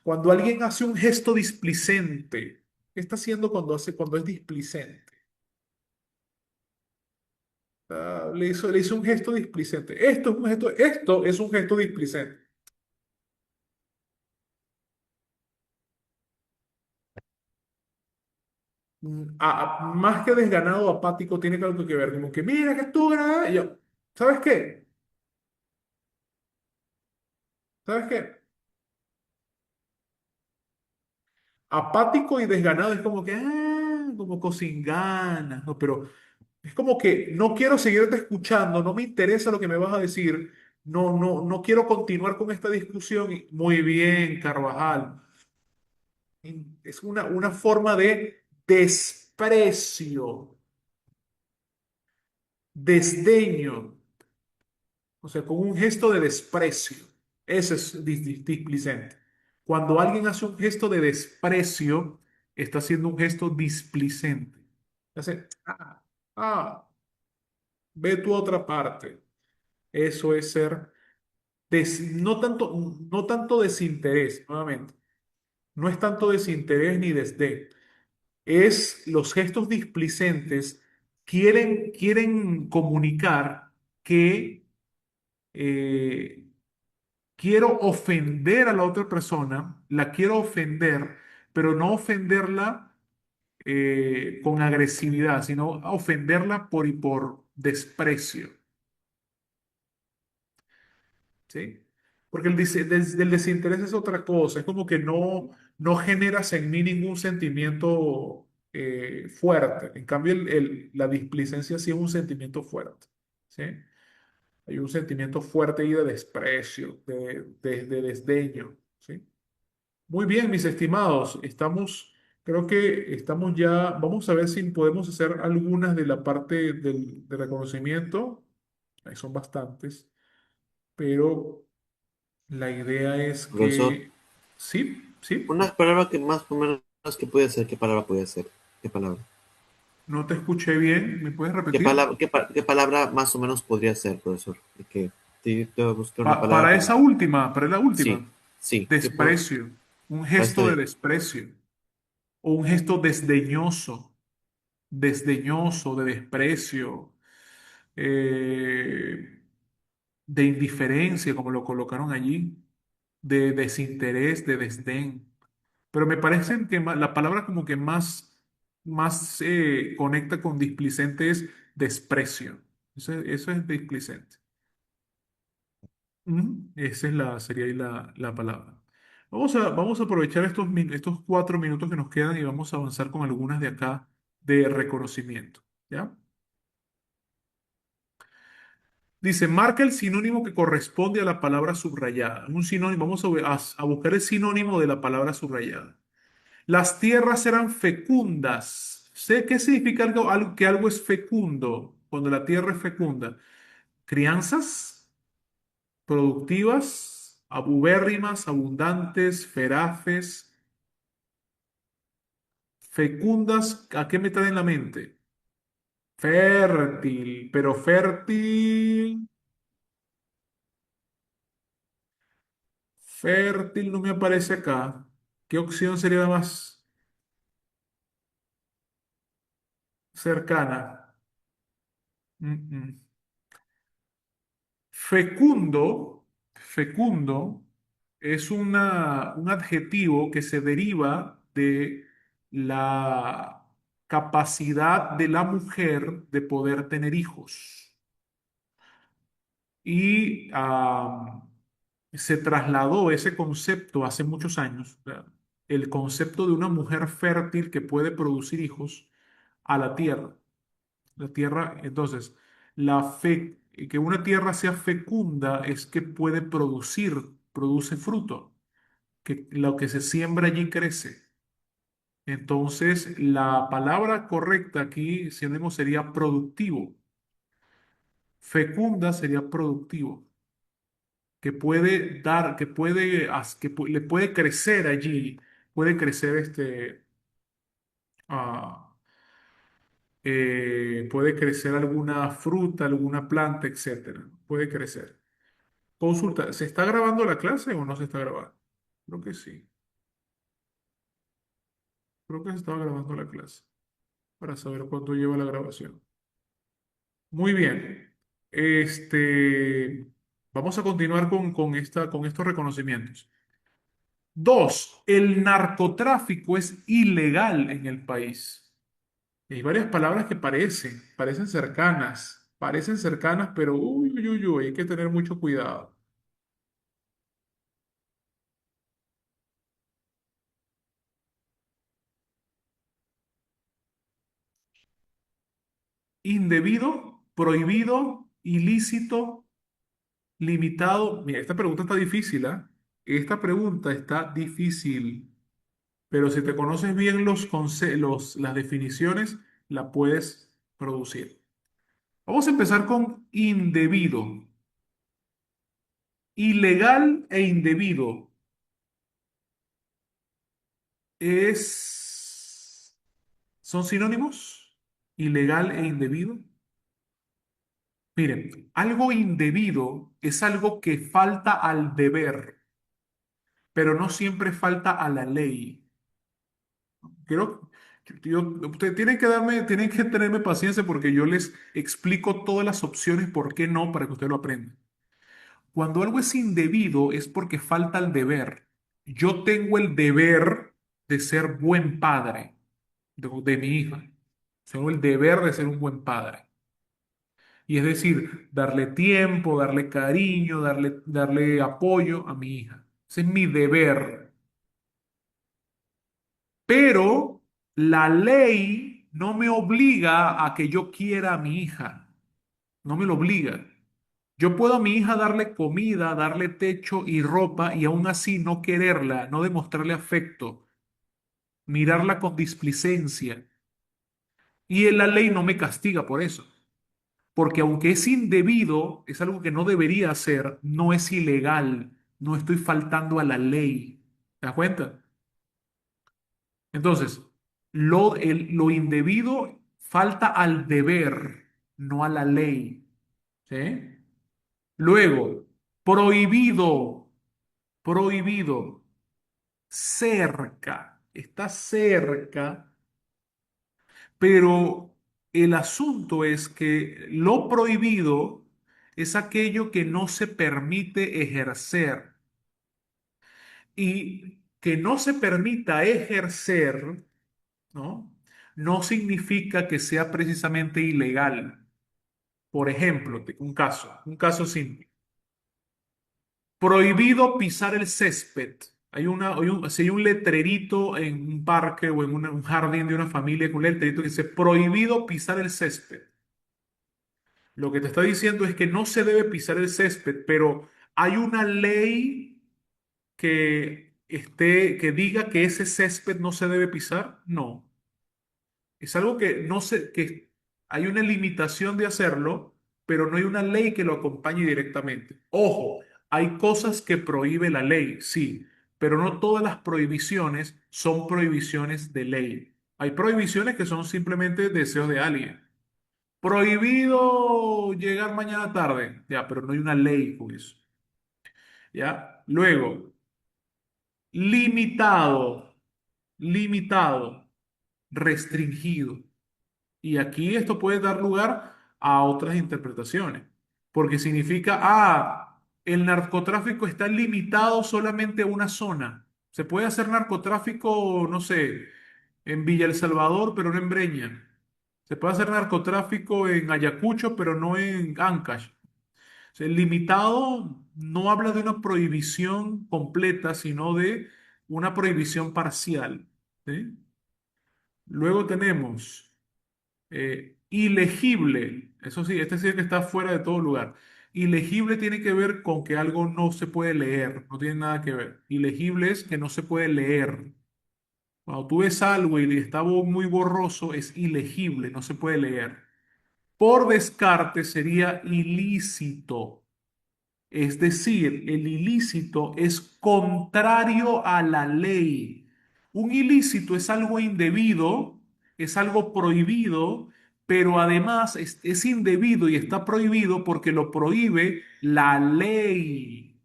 Cuando alguien hace un gesto displicente, ¿qué está haciendo cuando es displicente? Le hizo un gesto displicente. Esto es un gesto displicente. Más que desganado, apático, tiene algo que ver. Como que, mira que tú, y yo, ¿sabes qué? ¿Sabes qué? Apático y desganado es como que, como sin ganas, ¿no? Pero es como que no quiero seguirte escuchando, no me interesa lo que me vas a decir, no, no, no quiero continuar con esta discusión. Muy bien, Carvajal. Es una forma de desprecio, desdeño, o sea, con un gesto de desprecio. Ese es displicente. Cuando alguien hace un gesto de desprecio, está haciendo un gesto displicente. Hace, ah, ve tu otra parte. Eso es ser, no tanto desinterés, nuevamente. No es tanto desinterés ni desdén. Es los gestos displicentes quieren comunicar que eh, quiero ofender a la otra persona, la quiero ofender, pero no ofenderla con agresividad, sino ofenderla por desprecio, ¿sí? Porque el desinterés es otra cosa, es como que no generas en mí ningún sentimiento fuerte. En cambio, la displicencia sí es un sentimiento fuerte, ¿sí? Hay un sentimiento fuerte y de desprecio, de desdeño, ¿sí? Muy bien, mis estimados, creo que estamos ya, vamos a ver si podemos hacer algunas de la parte del reconocimiento. Son bastantes, pero la idea es Profesor, que, sí, sí, una palabra que más o menos que puede ser, ¿qué palabra puede ser? ¿Qué palabra? no te escuché bien, ¿me puedes repetir? ¿Qué palabra más o menos podría ser, profesor? Es que te voy a buscar una palabra Para que esa más. última, para la Sí, última, sí, desprecio, un está gesto de bien. desprecio o un gesto desdeñoso, desdeñoso, de desprecio. eh, de indiferencia, como lo colocaron allí, de desinterés, de desdén. Pero me parece que la palabra como que más conecta con displicente es desprecio. Eso es displicente. Esa es sería ahí la palabra. Vamos a aprovechar estos 4 minutos que nos quedan y vamos a avanzar con algunas de acá de reconocimiento. ¿Ya? Dice, marca el sinónimo que corresponde a la palabra subrayada. Un sinónimo, vamos a buscar el sinónimo de la palabra subrayada. Las tierras eran fecundas. ¿Sé qué significa que algo es fecundo? Cuando la tierra es fecunda. Crianzas, productivas, ubérrimas, abundantes, feraces, fecundas. ¿A qué me trae en la mente? Fértil, pero fértil. Fértil no me aparece acá. ¿Qué opción sería la más cercana? Mm, mm. Fecundo es un adjetivo que se deriva de la capacidad de la mujer de poder tener hijos. Y se trasladó ese concepto hace muchos años, ¿verdad? El concepto de una mujer fértil que puede producir hijos a la tierra. La tierra, entonces, que una tierra sea fecunda es que puede produce fruto, que lo que se siembra allí crece. Entonces, la palabra correcta aquí, sinónimo, sería productivo. Fecunda sería productivo, que puede dar, le puede crecer allí, puede crecer ah, puede crecer alguna fruta, alguna planta, etcétera. Puede crecer. Consulta, ¿se está grabando la clase o no se está grabando? Creo que sí. Creo que se estaba grabando la clase para saber cuánto lleva la grabación. Muy bien. Vamos a continuar con estos reconocimientos. Dos, el narcotráfico es ilegal en el país. Hay varias palabras que parecen cercanas, pero uy, uy, uy, uy, hay que tener mucho cuidado. Indebido, prohibido, ilícito, limitado. Mira, esta pregunta está difícil, ¿ah? Esta pregunta está difícil. pero si te conoces bien las definiciones, la puedes producir. Vamos a empezar con indebido. Ilegal e indebido son sinónimos. Ilegal e indebido. Miren, algo indebido es algo que falta al deber, pero no siempre falta a la ley. Quiero, ustedes tienen que tenerme paciencia porque yo les explico todas las opciones por qué no para que usted lo aprenda. Cuando algo es indebido es porque falta el deber. Yo tengo el deber de ser buen padre de mi hija. Tengo el deber de ser un buen padre. Y es decir, darle tiempo, darle cariño, darle apoyo a mi hija. Ese es mi deber. Pero la ley no me obliga a que yo quiera a mi hija. No me lo obliga. Yo puedo a mi hija darle comida, darle techo y ropa y aún así no quererla, no demostrarle afecto, mirarla con displicencia. Y en la ley no me castiga por eso. Porque aunque es indebido, es algo que no debería hacer, no es ilegal, no estoy faltando a la ley. ¿Te das cuenta? Entonces, lo indebido falta al deber, no a la ley. ¿Sí? Luego, prohibido, prohibido, cerca, está cerca, pero el asunto es que lo prohibido es aquello que no se permite ejercer y que no se permita ejercer, ¿no? No significa que sea precisamente ilegal. Por ejemplo, un caso simple. Prohibido pisar el césped. Si hay un letrerito en un parque o en un jardín de una familia con un letrerito que dice prohibido pisar el césped. Lo que te está diciendo es que no se debe pisar el césped, pero hay una ley que diga que ese césped no se debe pisar. No. Es algo que no se, que hay una limitación de hacerlo, pero no hay una ley que lo acompañe directamente. Ojo, hay cosas que prohíbe la ley, sí, pero no todas las prohibiciones son prohibiciones de ley. Hay prohibiciones que son simplemente deseos de alguien. Prohibido llegar mañana tarde, ya, pero no hay una ley con eso. ¿Ya? Luego, limitado, limitado, restringido. Y aquí esto puede dar lugar a otras interpretaciones, porque significa, el narcotráfico está limitado solamente a una zona. Se puede hacer narcotráfico, no sé, en Villa El Salvador, pero no en Breña. Se puede hacer narcotráfico en Ayacucho, pero no en Ancash. O sea, el limitado no habla de una prohibición completa, sino de una prohibición parcial. ¿Sí? Luego tenemos ilegible, eso sí, este sí es que está fuera de todo lugar. Ilegible tiene que ver con que algo no se puede leer, no tiene nada que ver. Ilegible es que no se puede leer. Cuando tú ves algo y está muy borroso, es ilegible, no se puede leer. Por descarte sería ilícito. Es decir, el ilícito es contrario a la ley. Un ilícito es algo indebido, es algo prohibido, pero además es indebido y está prohibido porque lo prohíbe la ley.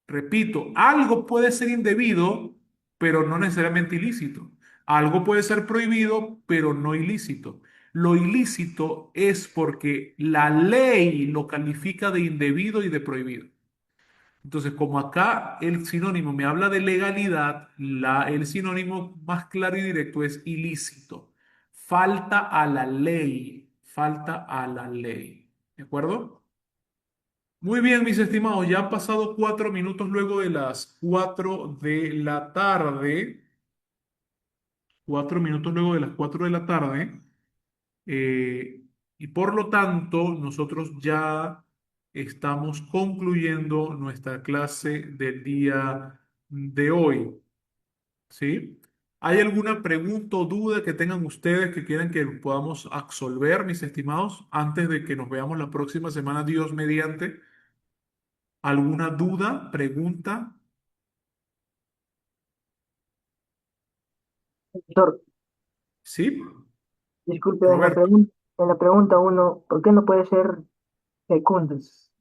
Repito, algo puede ser indebido, pero no necesariamente ilícito. Algo puede ser prohibido, pero no ilícito. Lo ilícito es porque la ley lo califica de indebido y de prohibido. Entonces, como acá el sinónimo me habla de legalidad, el sinónimo más claro y directo es ilícito. Falta a la ley, falta a la ley. ¿De acuerdo? Muy bien, mis estimados, ya han pasado 4 minutos luego de las 4 de la tarde. 4 minutos luego de las 4 de la tarde. Y por lo tanto, nosotros ya estamos concluyendo nuestra clase del día de hoy. ¿Sí? ¿Hay alguna pregunta o duda que tengan ustedes que quieran que podamos absolver, mis estimados, antes de que nos veamos la próxima semana, Dios mediante? ¿Alguna duda, pregunta? Doctor, ¿Sí? disculpe, Roberto. en la pregunta uno, ¿por qué no puede ser fecundos?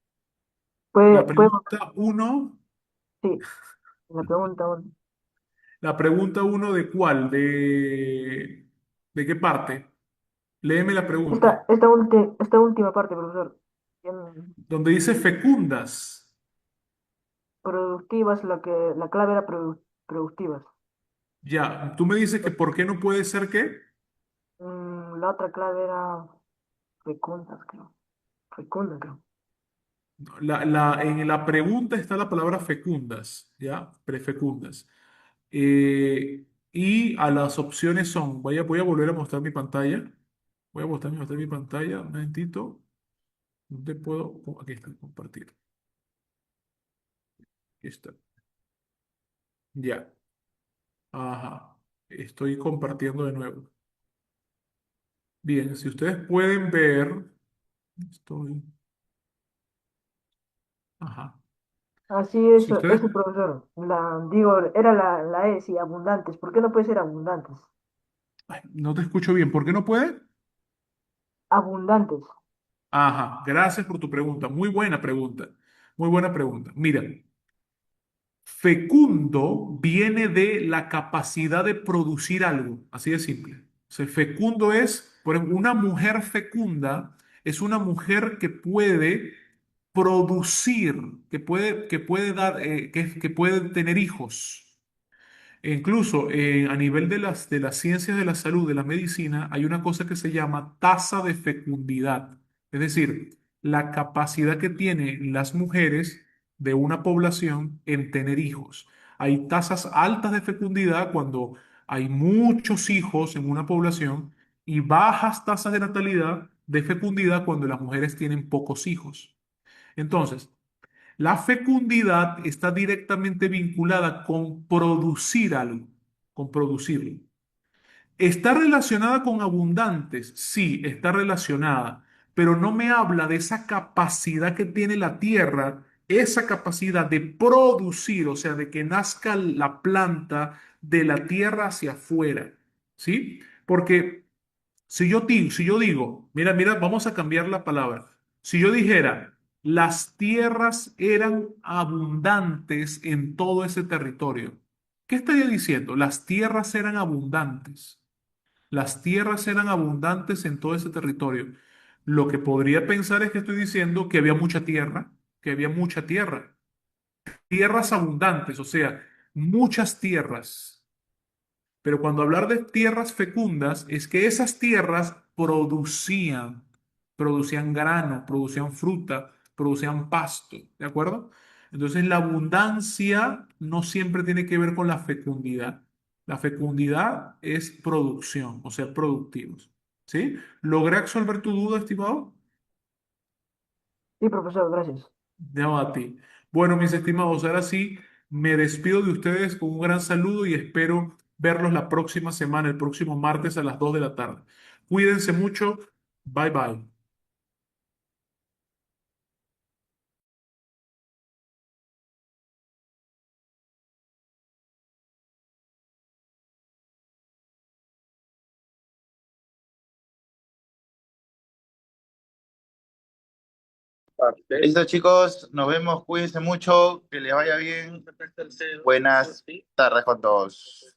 La Puede, pregunta uno, sí, en la pregunta uno. la pregunta uno ¿de cuál? ¿De qué parte? Léeme la pregunta. Esta última parte, profesor. Bien, Donde dice fecundas. productivas, la clave era productivas. Ya, tú me dices que ¿por qué no puede ser qué? La otra clave era fecundas, creo. Fecunda, creo. En la pregunta está la palabra fecundas, ¿ya? Prefecundas. Y a las opciones son, voy a volver a mostrar mi pantalla. Voy a mostrar mi pantalla, un momentito. ¿Dónde puedo? Aquí está, compartir. Aquí está. Ya. Ajá. Estoy compartiendo de nuevo. Bien, si ustedes pueden ver, estoy. Ajá. Así Si es, ustedes, ese profesor. Digo, era la E, sí, abundantes. ¿Por qué no puede ser abundantes? ay, no te escucho bien, ¿por qué no puede? Abundantes. Ajá, gracias por tu pregunta. Muy buena pregunta. Muy buena pregunta. Mira, fecundo viene de la capacidad de producir algo, así de simple. O sea, fecundo es, por ejemplo, una mujer fecunda es una mujer que puede producir, que puede dar, que puede tener hijos. E incluso a nivel de las ciencias de la salud, de la medicina, hay una cosa que se llama tasa de fecundidad. Es decir, la capacidad que tienen las mujeres de una población en tener hijos. Hay tasas altas de fecundidad cuando hay muchos hijos en una población y bajas tasas de natalidad, de fecundidad cuando las mujeres tienen pocos hijos. Entonces, la fecundidad está directamente vinculada con producir algo, con producirlo. ¿Está relacionada con abundantes? Sí, está relacionada, pero no me habla de esa capacidad que tiene la tierra, esa capacidad de producir, o sea, de que nazca la planta de la tierra hacia afuera, ¿sí? Porque si yo digo, mira, mira, vamos a cambiar la palabra. Si yo dijera, las tierras eran abundantes en todo ese territorio, ¿qué estaría diciendo? Las tierras eran abundantes. Las tierras eran abundantes en todo ese territorio. Lo que podría pensar es que estoy diciendo que había mucha tierra, que había mucha tierra. Tierras abundantes, o sea, muchas tierras. Pero cuando hablar de tierras fecundas, es que esas tierras producían grano, producían fruta, producían pasto, ¿de acuerdo? Entonces la abundancia no siempre tiene que ver con la fecundidad. La fecundidad es producción, o ser productivos, ¿sí? ¿Logré absolver tu duda, estimado? Sí, profesor, gracias. No a ti. Bueno, mis estimados, ahora sí, me despido de ustedes con un gran saludo y espero verlos la próxima semana, el próximo martes a las 2 de la tarde. Cuídense mucho. Bye bye. Listo, chicos, nos vemos, cuídense mucho, que les vaya bien. Buenas tardes con todos.